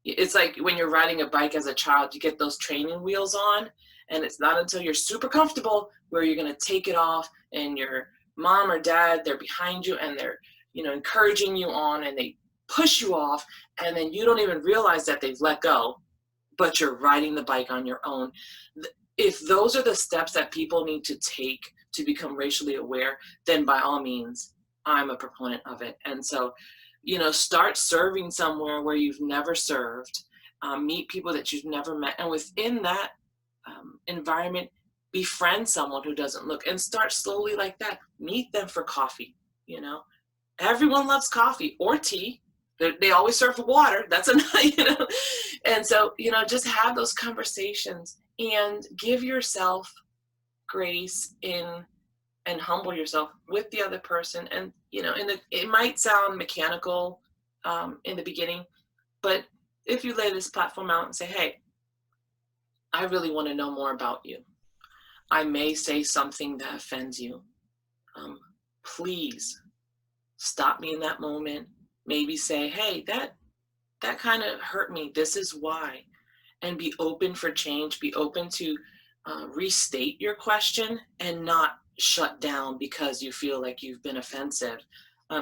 it's like when you're riding a bike as a child, you get those training wheels on, and it's not until you're super comfortable where you're going to take it off, and your mom or dad, they're behind you and they're, encouraging you on, and they push you off, and then you don't even realize that they've let go, but you're riding the bike on your own. If those are the steps that people need to take to become racially aware, then by all means, I'm a proponent of it. And so, start serving somewhere where you've never served, meet people that you've never met, and within that environment, befriend someone who doesn't look, and start slowly like that. Meet them for coffee. Everyone loves coffee or tea. They always serve water. That's enough, And so, just have those conversations and give yourself grace and humble yourself with the other person. And, it might sound mechanical in the beginning, but if you lay this platform out and say, hey, I really want to know more about you. I may say something that offends you. Please stop me in that moment. Maybe say, hey, that kind of hurt me. This is why. And be open for change. Be open to restate your question and not shut down because you feel like you've been offensive.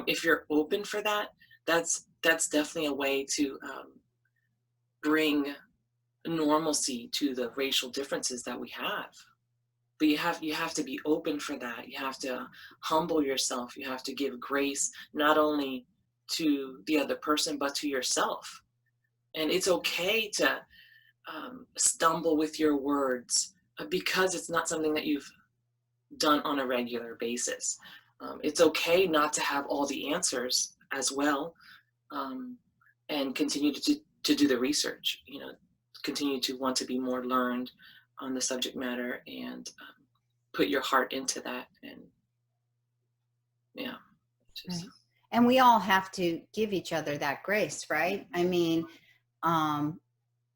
If you're open for that, that's definitely a way to bring normalcy to the racial differences that we have. But you have to be open for that. You have to humble yourself. You have to give grace not only to the other person, but to yourself. And it's okay to stumble with your words because it's not something that you've done on a regular basis. It's okay not to have all the answers as well, and continue to do the research, continue to want to be more learned on the subject matter and put your heart into that. And yeah. Right. And we all have to give each other that grace, right? I mean,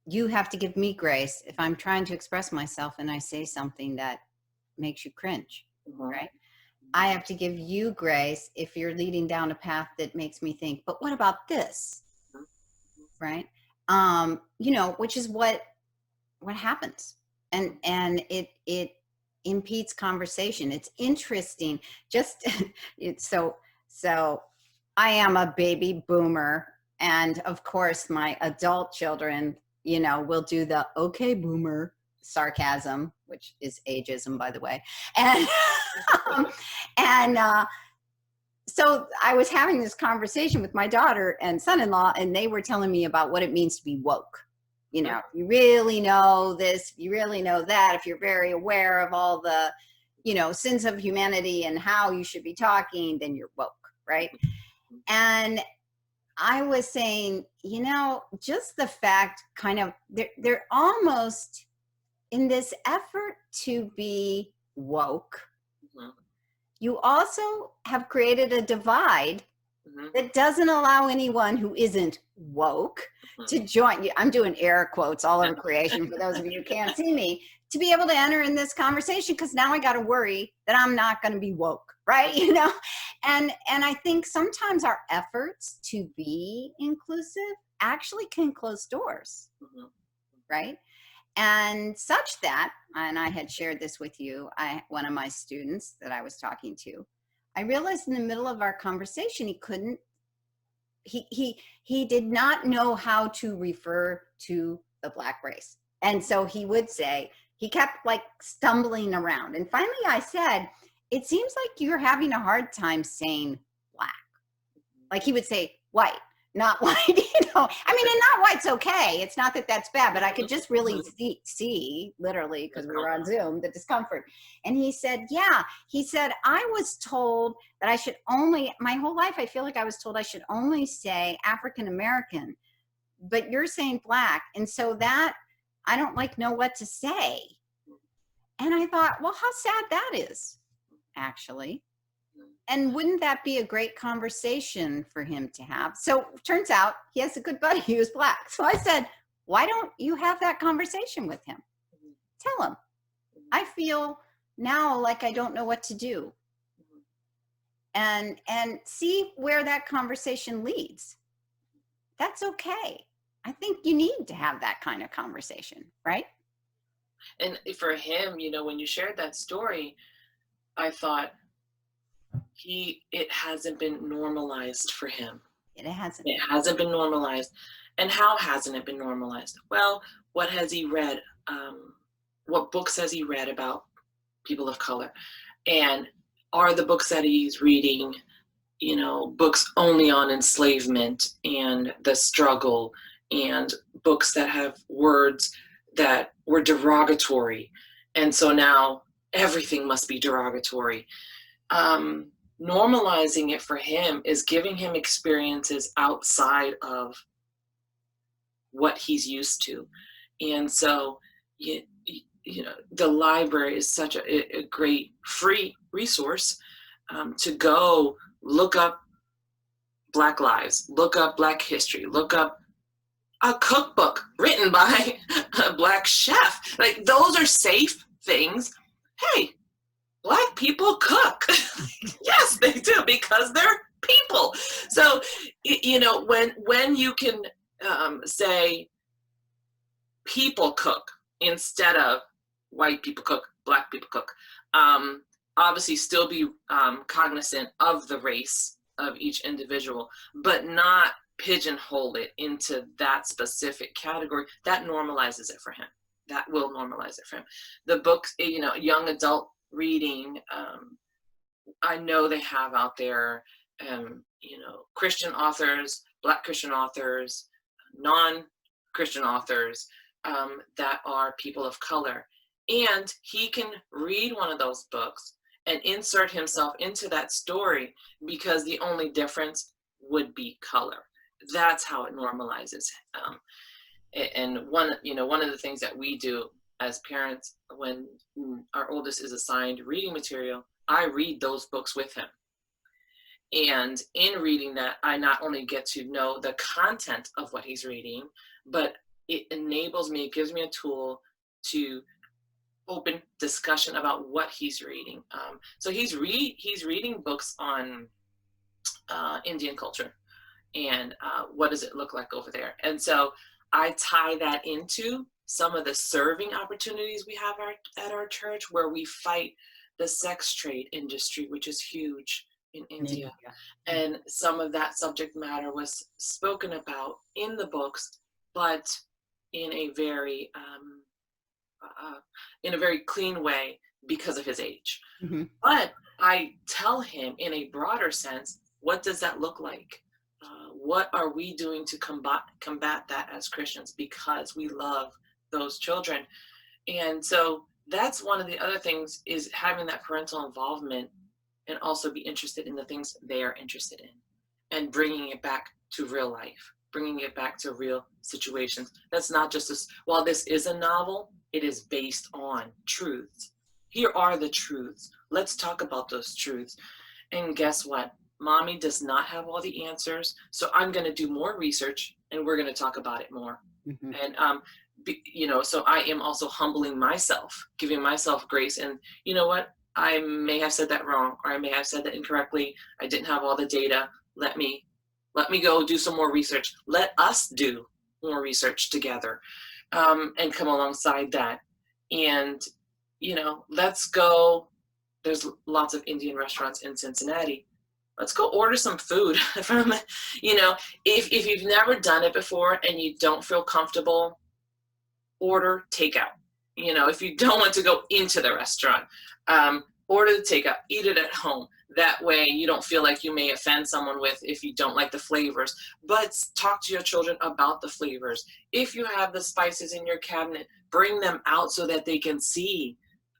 you have to give me grace if I'm trying to express myself and I say something that makes you cringe, right? I have to give you grace if you're leading down a path that makes me think, but what about this? Right? Which is what happens. And it impedes conversation. It's interesting. So I am a baby boomer, and of course my adult children, will do the okay boomer sarcasm, which is ageism, by the way. And so I was having this conversation with my daughter and son-in-law, and they were telling me about what it means to be woke. You really know this, you really know that, if you're very aware of all the, sins of humanity and how you should be talking, then you're woke, right? And I was saying, just the fact kind of, they're almost in this effort to be woke. You also have created a divide that doesn't allow anyone who isn't woke to join you. I'm doing air quotes all over creation for those of you who can't see me, to be able to enter in this conversation, because now I got to worry that I'm not going to be woke, right? And I think sometimes our efforts to be inclusive actually can close doors, right? And such that, and I had shared this with you, one of my students that I was talking to, I realized in the middle of our conversation, he did not know how to refer to the Black race. And so he would say, he kept like stumbling around. And finally I said, it seems like you're having a hard time saying Black. Like he would say white, not white, I mean, and not white's okay. It's not that that's bad, but I could just really see literally, because we were on Zoom, the discomfort. And he said, yeah, he said, I was told that I should only, my whole life, I feel like I was told I should only say African-American, but you're saying Black. And so that I don't like know what to say. And I thought, well, how sad that is, actually. And wouldn't that be a great conversation for him to have? So turns out he has a good buddy who's Black. So I said, why don't you have that conversation with him? Tell him, I feel now like I don't know what to do. And see where that conversation leads. That's okay. I think you need to have that kind of conversation, right? And for him, when you shared that story, I thought it hasn't been normalized for him. It hasn't. It hasn't been normalized. And how hasn't it been normalized? Well, what has he read? What books has he read about people of color? And are the books that he's reading, books only on enslavement and the struggle, and books that have words that were derogatory? And so now everything must be derogatory. Normalizing it for him is giving him experiences outside of what he's used to. And so, the library is such a great free resource to go look up Black lives, look up Black history, look up a cookbook written by a Black chef. Like, those are safe things. Hey, Black people cook. Yes, they do, because they're people. So, when you can say people cook instead of white people cook, Black people cook, obviously still be cognizant of the race of each individual, but not pigeonhole it into that specific category. That normalizes it for him. That will normalize it for him. The books, young adult reading, I know they have out there, Christian authors, Black Christian authors, non-Christian authors that are people of color. And he can read one of those books and insert himself into that story, because the only difference would be color. That's how it normalizes. And one of the things that we do as parents, when our oldest is assigned reading material, I read those books with him. And in reading that, I not only get to know the content of what he's reading, but it enables me, it gives me a tool to open discussion about what he's reading. So he's reading books on Indian culture and what does it look like over there. And so I tie that into some of the serving opportunities we have at our church, where we fight the sex trade industry, which is huge in India. And some of that subject matter was spoken about in the books, but in a very clean way because of his age. Mm-hmm. But I tell him in a broader sense, what does that look like? What are we doing to combat that as Christians, because we love those children? And so that's one of the other things, is having that parental involvement and also be interested in the things they are interested in, and bringing it back to real life, bringing it back to real situations. That's not just this, while this is a novel, it is based on truths. Here are the truths. Let's talk about those truths. And guess what? Mommy does not have all the answers, so I'm going to do more research and we're going to talk about it more. Mm-hmm. And, so I am also humbling myself, giving myself grace. And you know what? I may have said that wrong, or I may have said that incorrectly. I didn't have all the data. Let me go do some more research. Let us do more research together, and come alongside that. And, let's go. There's lots of Indian restaurants in Cincinnati. Let's go order some food from, if you've never done it before and you don't feel comfortable, order takeout. If you don't want to go into the restaurant, order the takeout, eat it at home. That way you don't feel like you may offend someone if you don't like the flavors, but talk to your children about the flavors. If you have the spices in your cabinet, bring them out so that they can see,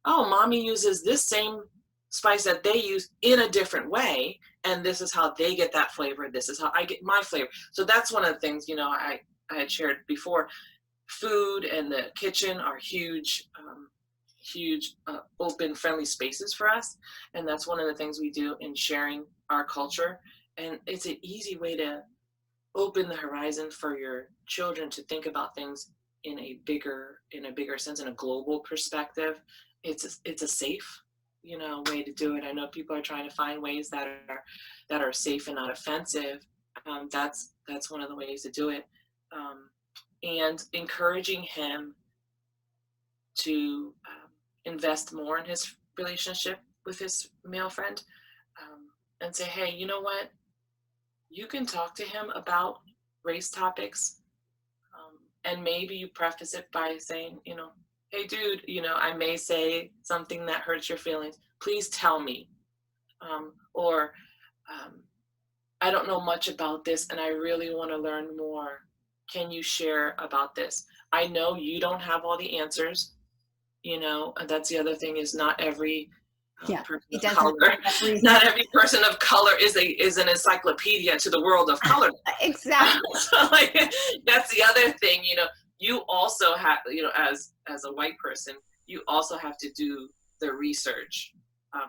oh, mommy uses this same spice that they use in a different way, and this is how they get that flavor. This is how I get my flavor. So that's one of the things, I had shared before. food and the kitchen are huge, open, friendly spaces for us. And that's one of the things we do in sharing our culture. And it's an easy way to open the horizon for your children to think about things in a bigger sense, in a global perspective. It's a safe, way to do it. I know people are trying to find ways that are safe and not offensive. That's one of the ways to do it. And encouraging him to invest more in his relationship with his male friend, and say, hey, you know what? You can talk to him about race topics, and maybe you preface it by saying, hey, dude, I may say something that hurts your feelings. Please tell me. Or I don't know much about this, and I really want to learn more. Can you share about this? I know you don't have all the answers, and that's the other thing, is not every person of color, not every person of color is an encyclopedia to the world of color. Exactly. So that's the other thing, you also have, as a white person, you also have to do the research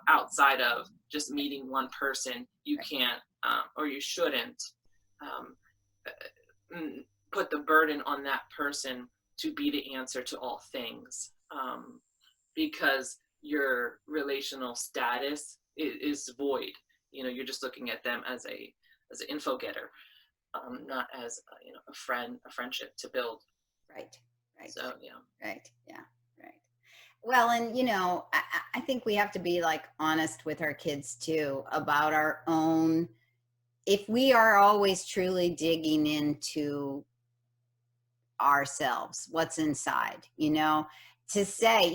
outside of just meeting one person. You can't, or you shouldn't, put the burden on that person to be the answer to all things, because your relational status is void. You're just looking at them as an info getter, not as a friendship to build. Right. So yeah. Right. Well, and I think we have to be honest with our kids too about our own. If we are always truly digging into ourselves, what's inside, to say,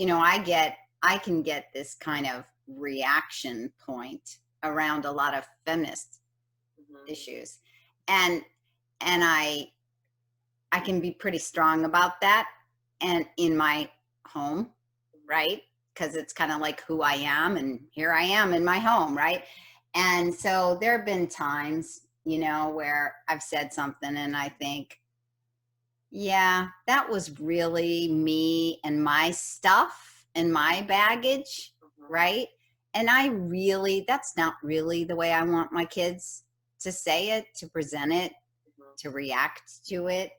I can get this kind of reaction point around a lot of feminist issues. And I can be pretty strong about that, and in my home, right? Because it's kind of like who I am, and here I am in my home, right? And so there have been times, where I've said something and I think, yeah, that was really me and my stuff and my baggage, right? And that's not really the way I want my kids to say it, to present it, to react to it.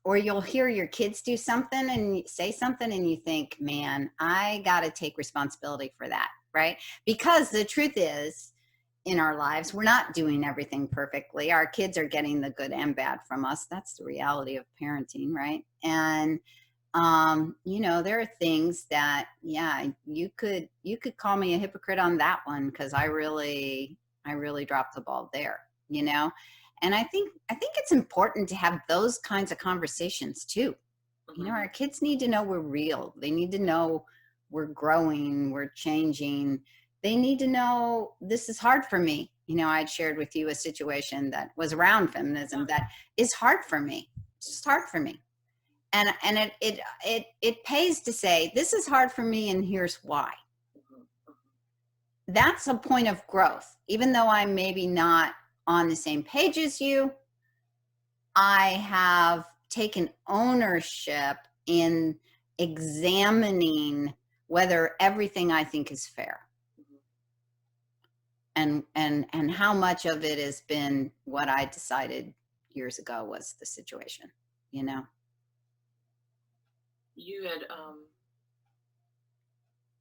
Or you'll hear your kids do something and say something and you think, man, I got to take responsibility for that, right? Because the truth is, in our lives, we're not doing everything perfectly. Our kids are getting the good and bad from us. That's the reality of parenting, right? And there are things that, yeah, you could call me a hypocrite on that one, because I really dropped the ball there, And I think it's important to have those kinds of conversations too. Our kids need to know we're real. They need to know we're growing, we're changing. They need to know this is hard for me. I'd shared with you a situation that was around feminism that is hard for me. It's just hard for me. And it pays to say, this is hard for me and here's why. That's a point of growth. Even though I'm maybe not on the same page as you, I have taken ownership in examining whether everything I think is fair. And how much of it has been what I decided years ago was the situation, You had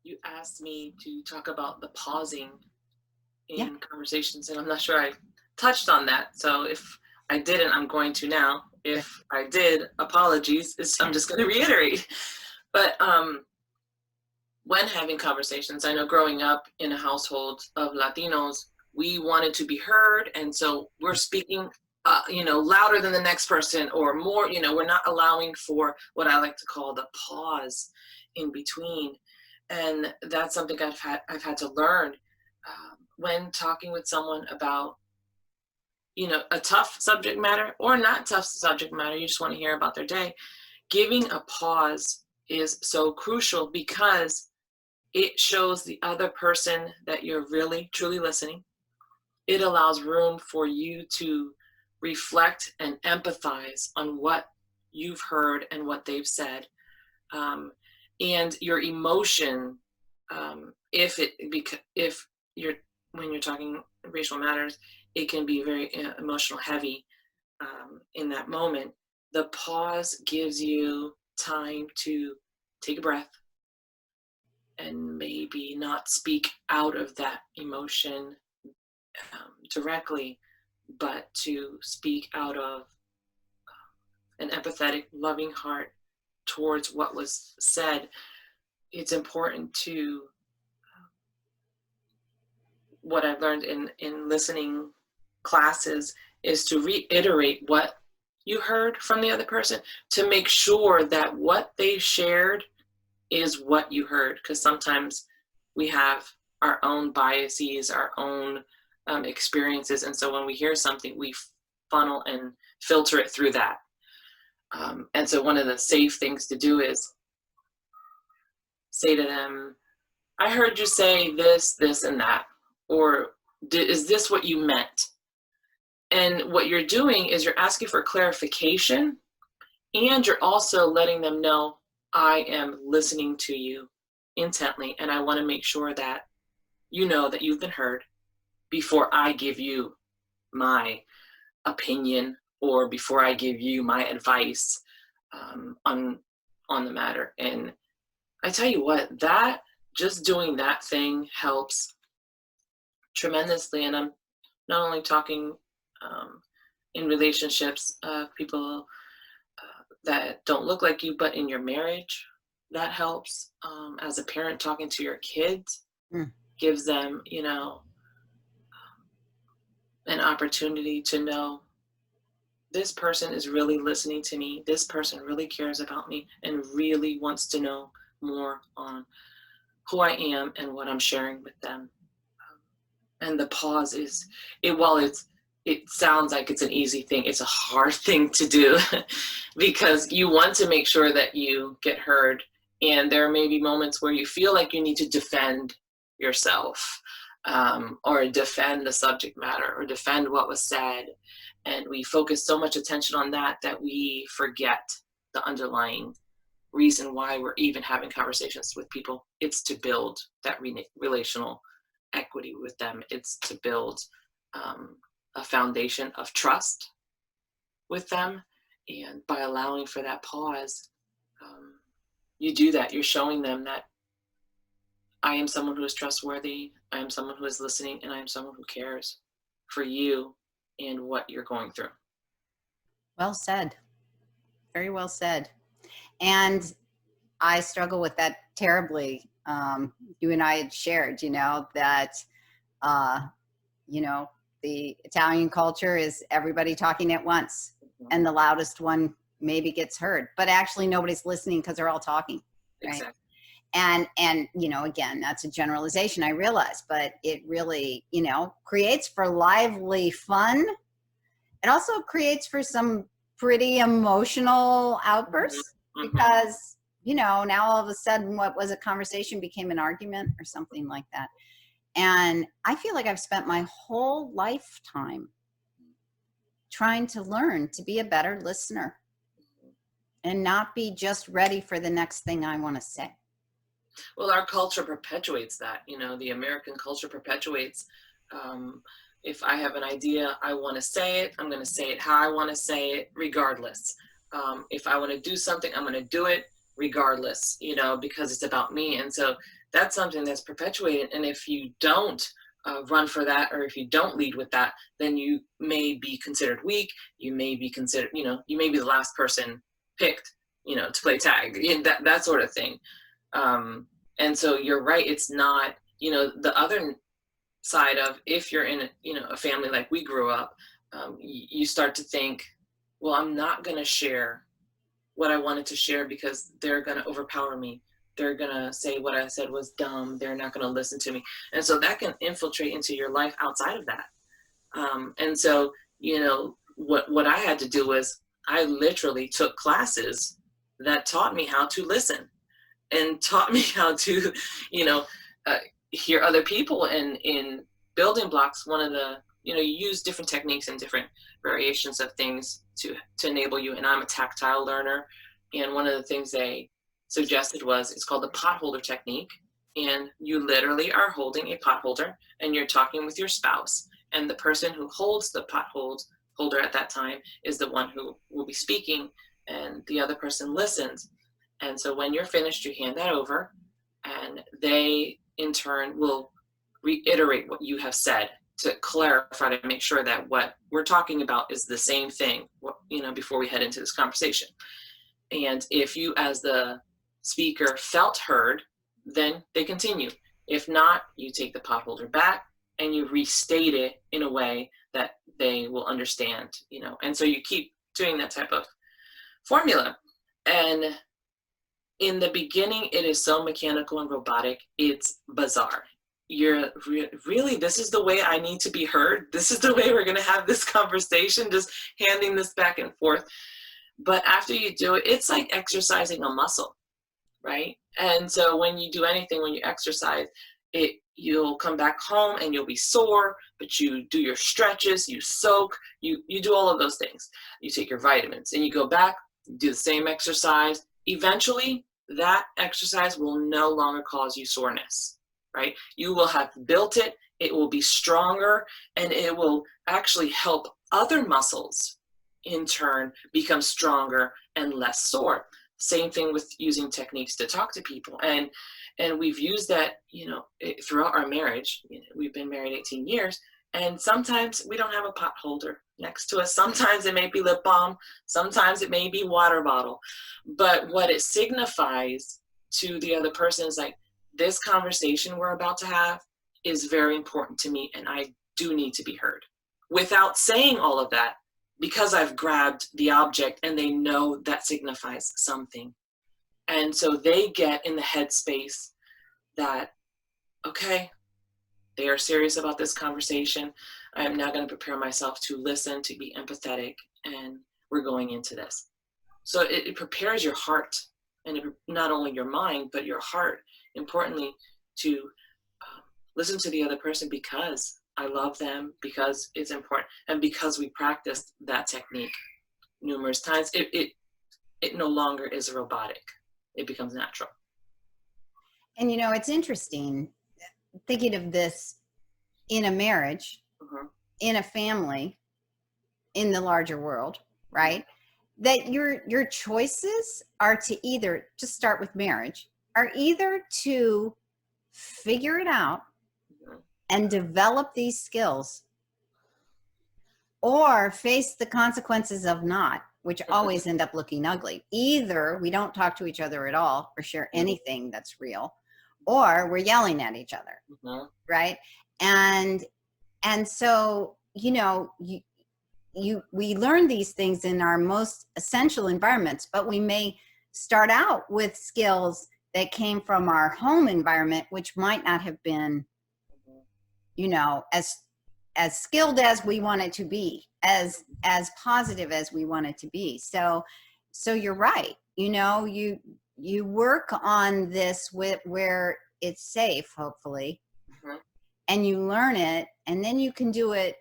you asked me to talk about the pausing in conversations, and I'm not sure I touched on that. So if I didn't, I'm going to now. If I did, apologies. I'm just going to reiterate. But when having conversations, I know growing up in a household of Latinos, we wanted to be heard. And so we're speaking, louder than the next person or more, we're not allowing for what I like to call the pause in between. And that's something I've had to learn when talking with someone about, a tough subject matter or not tough subject matter. You just want to hear about their day. Giving a pause is so crucial because it shows the other person that you're really, truly listening. It allows room for you to reflect and empathize on what you've heard and what they've said, and your emotion. If you're when you're talking racial matters, it can be very emotional heavy in that moment. The pause gives you time to take a breath and maybe not speak out of that emotion directly, but to speak out of an empathetic, loving heart towards what was said. It's important to what I've learned in listening classes is to reiterate what you heard from the other person to make sure that what they shared is what you heard, because sometimes we have our own biases, our own experiences, and so when we hear something, we funnel and filter it through that. And so one of the safe things to do is say to them, I heard you say this, this, and that, or is this what you meant? And what you're doing is you're asking for clarification, and you're also letting them know, I am listening to you intently, and I want to make sure that you know that you've been heard before I give you my opinion or before I give you my advice on the matter. And I tell you what, that just doing that thing helps tremendously. And I'm not only talking in relationships of people that don't look like you, but in your marriage, that helps. As a parent, talking to your kids gives them, an opportunity to know this person is really listening to me. This person really cares about me and really wants to know more on who I am and what I'm sharing with them. And the pause is, while it sounds like it's an easy thing, it's a hard thing to do because you want to make sure that you get heard. And there may be moments where you feel like you need to defend yourself or defend the subject matter or defend what was said. And we focus so much attention on that we forget the underlying reason why we're even having conversations with people. It's to build that relational equity with them. It's to build a foundation of trust with them. And by allowing for that pause, you do that. You're showing them that I am someone who is trustworthy, I am someone who is listening, and I am someone who cares for you and what you're going through. Well said. Very well said. And I struggle with that terribly. You and I had shared, that, the Italian culture is everybody talking at once, and the loudest one maybe gets heard, but actually nobody's listening because they're all talking. Right? Exactly. And, again, that's a generalization, I realize, but it really, creates for lively fun. It also creates for some pretty emotional outbursts because, now all of a sudden what was a conversation became an argument or something like that. And I feel like I've spent my whole lifetime trying to learn to be a better listener and not be just ready for the next thing I want to say. Well, our culture perpetuates that. The American culture perpetuates. If I have an idea, I want to say it. I'm going to say it how I want to say it, regardless. If I want to do something, I'm going to do it regardless, because it's about me. And so that's something that's perpetuated. And if you don't run for that, or if you don't lead with that, then you may be considered weak. You may be considered, you may be the last person picked, to play tag, that sort of thing. And so you're right. It's not, the other side of, if you're in a family like we grew up, you start to think, well, I'm not going to share what I wanted to share because they're going to overpower me. They're going to say what I said was dumb. They're not going to listen to me. And so that can infiltrate into your life outside of that. And so, what I had to do was I literally took classes that taught me how to listen and taught me how to, hear other people. And in building blocks, one of the you use different techniques and different variations of things to enable you. And I'm a tactile learner. And one of the things they suggested it's called the Potholder Technique. And you literally are holding a pot holder and you're talking with your spouse. And the person who holds the pot holder at that time is the one who will be speaking, and the other person listens. And so when you're finished, you hand that over, and they in turn will reiterate what you have said to clarify, to make sure that what we're talking about is the same thing, before we head into this conversation. And if you, as the speaker, felt heard, then they continue. If not, you take the pot holder back and you restate it in a way that they will understand, and so you keep doing that type of formula. And in the beginning, it is so mechanical and robotic, it's bizarre. You're really, this is the way I need to be heard? This is the way we're going to have this conversation, just handing this back and forth. But after you do it, it's like exercising a muscle, right? And so when you do anything, when you exercise, you'll come back home and you'll be sore, but you do your stretches, you soak, you do all of those things. You take your vitamins and you go back, do the same exercise. Eventually, that exercise will no longer cause you soreness, right? You will have built it, it will be stronger, and it will actually help other muscles in turn become stronger and less sore. Same thing with using techniques to talk to people. And we've used that, throughout our marriage. We've been married 18 years, and sometimes we don't have a pot holder next to us. Sometimes it may be lip balm. Sometimes it may be water bottle. But what it signifies to the other person is like, this conversation we're about to have is very important to me, and I do need to be heard. Without saying all of that, because I've grabbed the object and they know that signifies something. And so they get in the headspace that, okay, they are serious about this conversation. I am now going to prepare myself to listen, to be empathetic, and we're going into this. So it prepares your heart, and not only your mind, but your heart, importantly, to listen to the other person because I love them, because it's important, and because we practiced that technique numerous times. It no longer is robotic. It becomes natural. And it's interesting thinking of this in a marriage, in a family, in the larger world, right? That your choices are to either, just start with marriage, are either to figure it out and develop these skills, or face the consequences of not, which always end up looking ugly. Either we don't talk to each other at all or share anything that's real, or we're yelling at each other, right? And so, we learn these things in our most essential environments, but we may start out with skills that came from our home environment, which might not have been, as skilled as we want it to be, as positive as we want it to be. So you're right. You work on this where it's safe, hopefully, and you learn it, and then you can do it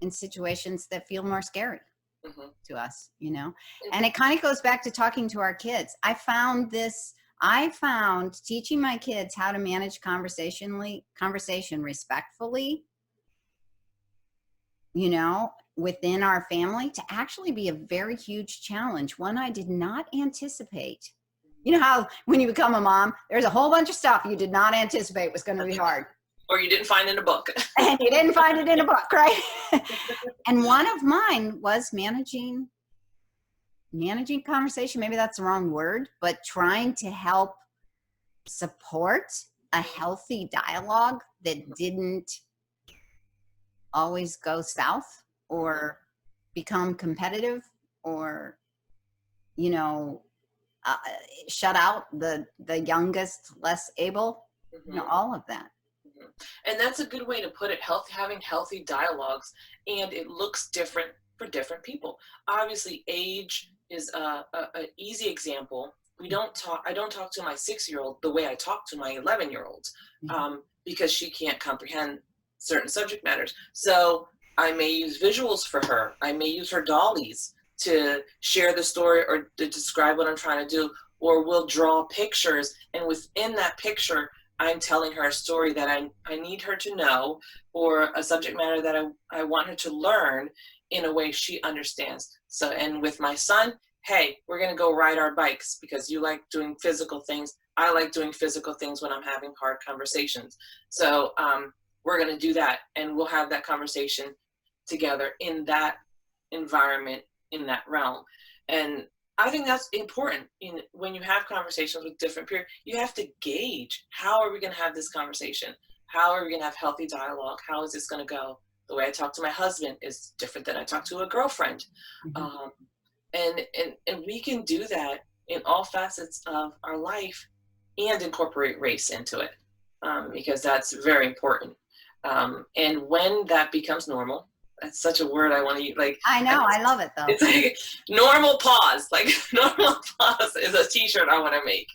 in situations that feel more scary to us, and it kind of goes back to talking to our kids. I found teaching my kids how to manage conversation respectfully, within our family, to actually be a very huge challenge, one I did not anticipate. You know how when you become a mom, there's a whole bunch of stuff you did not anticipate was going to be hard. Or you didn't find in a book. And you didn't find it in a book, right? And one of mine was managing conversation. Maybe that's the wrong word, but trying to help support a healthy dialogue that didn't always go south or become competitive or, shut out the youngest, less able, all of that. And that's a good way to put it, having healthy dialogues, and it looks different for different people. Obviously, age is an easy example. I don't talk to my 6-year-old the way I talk to my 11-year-old, because she can't comprehend certain subject matters. So I may use visuals for her. I may use her dollies to share the story or to describe what I'm trying to do, or we'll draw pictures, and within that picture, I'm telling her a story that I need her to know, or a subject matter that I want her to learn in a way she understands. So, and with my son, hey, we're gonna go ride our bikes because you like doing physical things. I like doing physical things when I'm having hard conversations. So we're gonna do that, and we'll have that conversation together in that environment, in that realm. And I think that's important. When you have conversations with different peers, you have to gauge, how are we going to have this conversation? How are we going to have healthy dialogue? How is this going to go? The way I talk to my husband is different than I talk to a girlfriend. Mm-hmm. And we can do that in all facets of our life and incorporate race into it, because that's very important. And when that becomes normal, that's such a word I want to use. Like, I know, I love it though. it's like normal pause. Like normal pause is a t-shirt I want to make.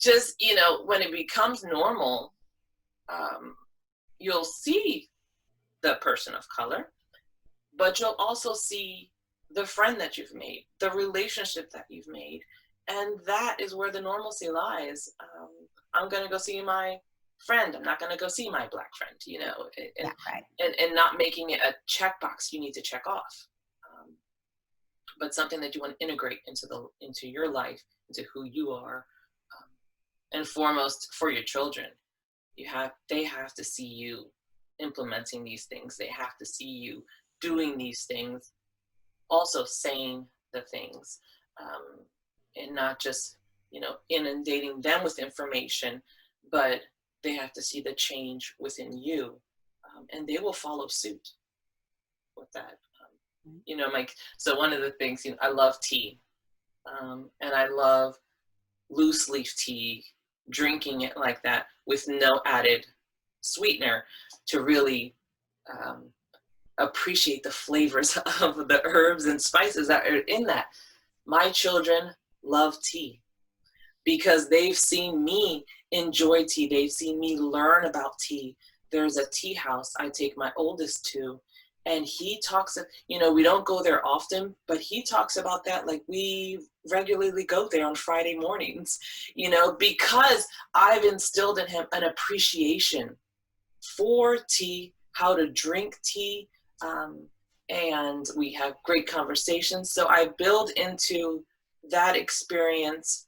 Just, when it becomes normal, you'll see the person of color, but you'll also see the friend that you've made, the relationship that you've made. And that is where the normalcy lies. I'm going to go see my friend. I'm not going to go see my Black friend, and, Yeah, right. and not making it a checkbox you need to check off, but something that you want to integrate into your life, into who you are. And foremost, for your children, they have to see you implementing these things. They have to see you doing these things, also saying the things, and not just, inundating them with information, but they have to see the change within you, and they will follow suit with that. Like, so one of the things, I love tea, and I love loose leaf tea, drinking it like that with no added sweetener, to really appreciate the flavors of the herbs and spices that are in that. My children love tea because they've seen me enjoy tea. They've seen me learn about tea. There's a tea house I take my oldest to, and he talks, we don't go there often, but he talks about that like we regularly go there on Friday mornings, because I've instilled in him an appreciation for tea, how to drink tea, and we have great conversations. So I build into that experience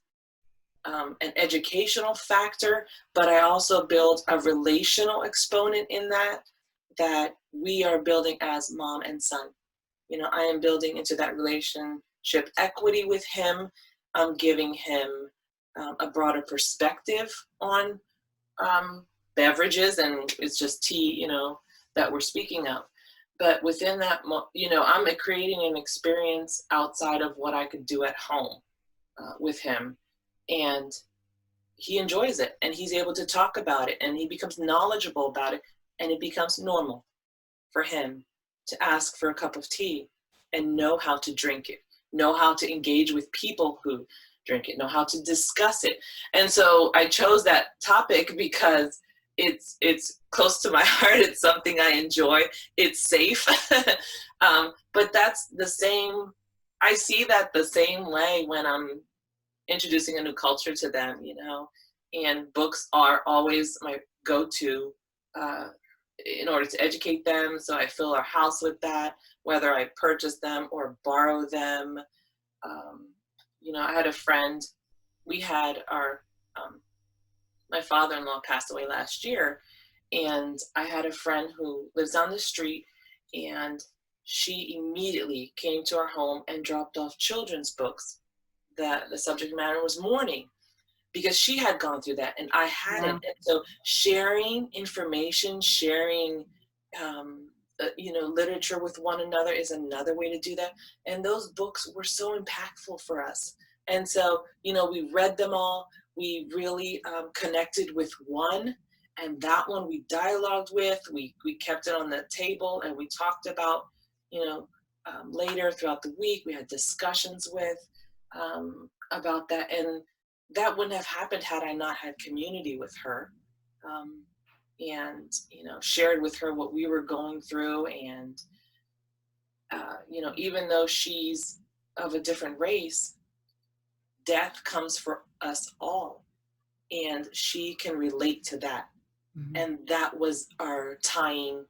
an educational factor, but I also build a relational exponent in that we are building as mom and son. I am building into that relationship equity with him. I'm giving him a broader perspective on beverages, and it's just tea, that we're speaking of. But within that, I'm creating an experience outside of what I could do at home with him. And he enjoys it, and he's able to talk about it, and he becomes knowledgeable about it, and it becomes normal for him to ask for a cup of tea and know how to drink it, know how to engage with people who drink it, know how to discuss it. And so I chose that topic because it's close to my heart. It's something I enjoy. It's safe. But that's the same, I see that the same way when I'm introducing a new culture to them, and books are always my go-to in order to educate them. So I fill our house with that, whether I purchase them or borrow them. I had a friend, we had my father-in-law passed away last year, and I had a friend who lives down the street, and she immediately came to our home and dropped off children's books that the subject matter was mourning, because she had gone through that and I hadn't. Yeah. And so sharing information, sharing literature with one another is another way to do that. And those books were so impactful for us. And so, we read them all. We really connected with one, and that one we dialogued with. We kept it on the table, and we talked about, later throughout the week. We had discussions with about that, and that wouldn't have happened had I not had community with her. and, shared with her what we were going through. And, even though she's of a different race, death comes for us all. And she can relate to that. Mm-hmm. And that was our tying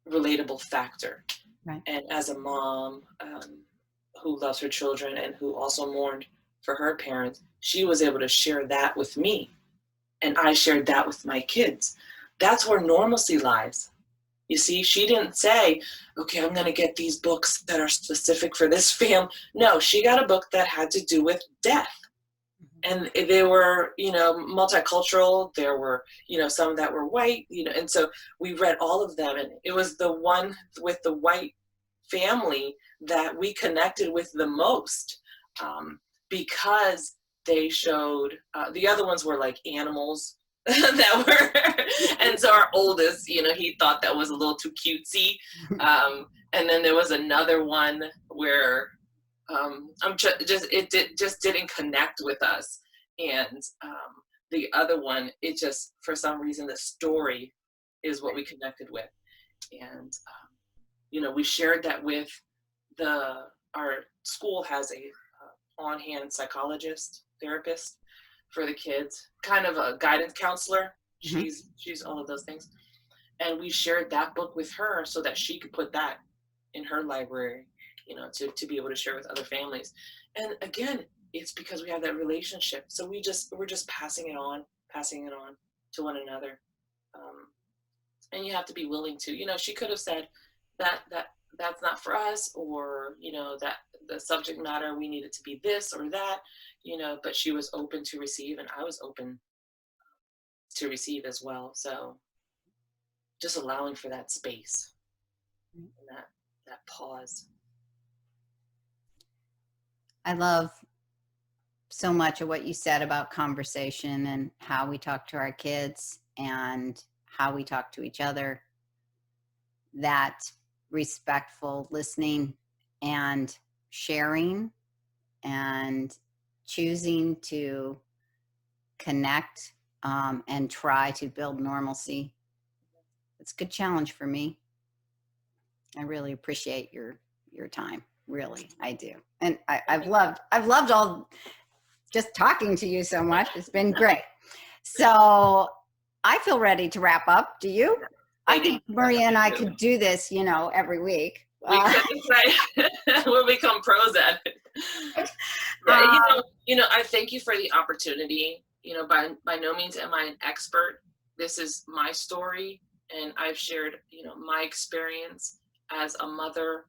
relatable factor. Right. And as a mom who loves her children and who also mourned for her parents, she was able to share that with me. And I shared that with my kids. That's where normalcy lies. You see, she didn't say, okay, I'm going to get these books that are specific for this family. No, she got a book that had to do with death. And they were, multicultural. There were, some that were white, and so we read all of them. And it was the one with the white family that we connected with the most, because they showed, the other ones were like animals that were, and so our oldest, he thought that was a little too cutesy. And then there was another one where it just didn't connect with us. And the other one, it just, for some reason, the story is what we connected with. And, we shared that with our school has a on-hand psychologist, therapist for the kids, kind of a guidance counselor. Mm-hmm. She's all of those things. And we shared that book with her so that she could put that in her library, to be able to share with other families. And again, it's because we have that relationship. So we're just passing it on to one another. And you have to be willing to, she could have said that's not for us, or, that the subject matter, we need it to be this or that, but she was open to receive, and I was open to receive as well. So just allowing for that space and that pause. I love so much of what you said about conversation and how we talk to our kids and how we talk to each other. That respectful listening and sharing and choosing to connect and try to build normalcy. It's a good challenge for me. I really appreciate your time. Really, I do. And I've loved all just talking to you so much. It's been great. So I feel ready to wrap up. Do you? I think Maria and I could do this, every week. We could, right? We'll become pros at it. I thank you for the opportunity. By no means am I an expert. This is my story, and I've shared, my experience as a mother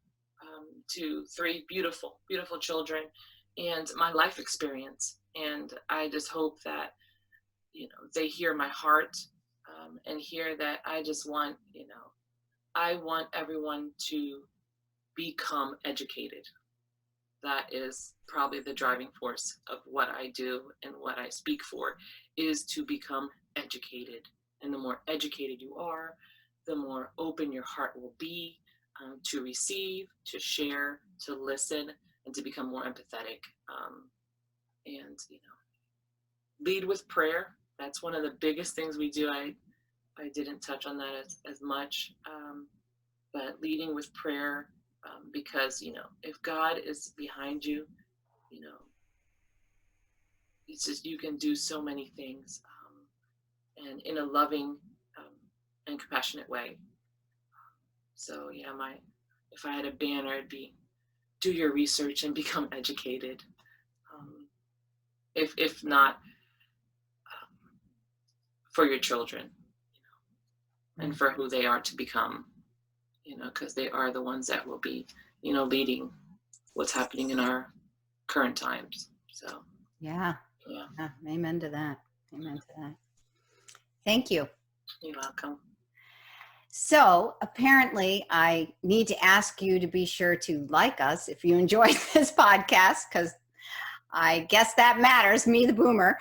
to 3 beautiful, beautiful children, and my life experience. And I just hope that, they hear my heart and hear that I just want, I want everyone to become educated. That is probably the driving force of what I do and what I speak for, is to become educated. And the more educated you are, the more open your heart will be to receive, to share, to listen, and to become more empathetic. And, lead with prayer. That's one of the biggest things we do. I didn't touch on that as much, but leading with prayer, because, if God is behind you, it's just, you can do so many things, and in a loving and compassionate way. So yeah, if I had a banner, it'd be, do your research and become educated. If not, for your children, and for who they are to become, because they are the ones that will be, leading what's happening in our current times. So yeah. Amen to that. Thank you. You're welcome. So apparently I need to ask you to be sure to like us if you enjoyed this podcast, because I guess that matters, me the boomer.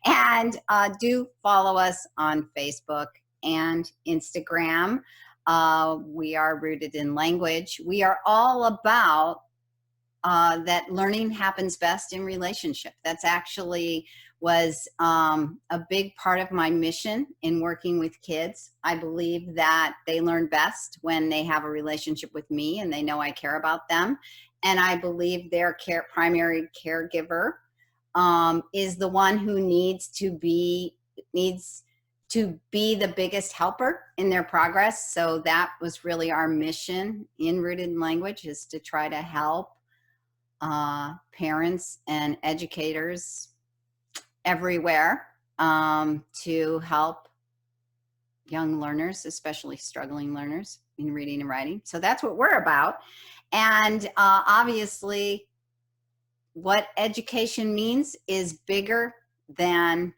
And do follow us on Facebook and Instagram. We are Rooted in Language. We are all about that learning happens best in relationship. That's actually was a big part of my mission in working with kids. I believe that they learn best when they have a relationship with me and they know I care about them. And I believe their primary caregiver is the one who needs to be the biggest helper in their progress. So that was really our mission in Rooted in Language, is to try to help parents and educators everywhere to help young learners, especially struggling learners, in reading and writing. So that's what we're about. And obviously, what education means is bigger than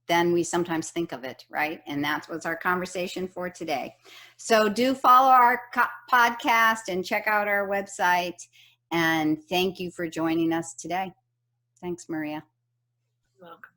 we sometimes think of it, right? And that's what's our conversation for today. So do follow our podcast and check out our website. And thank you for joining us today. Thanks, Maria. You're welcome.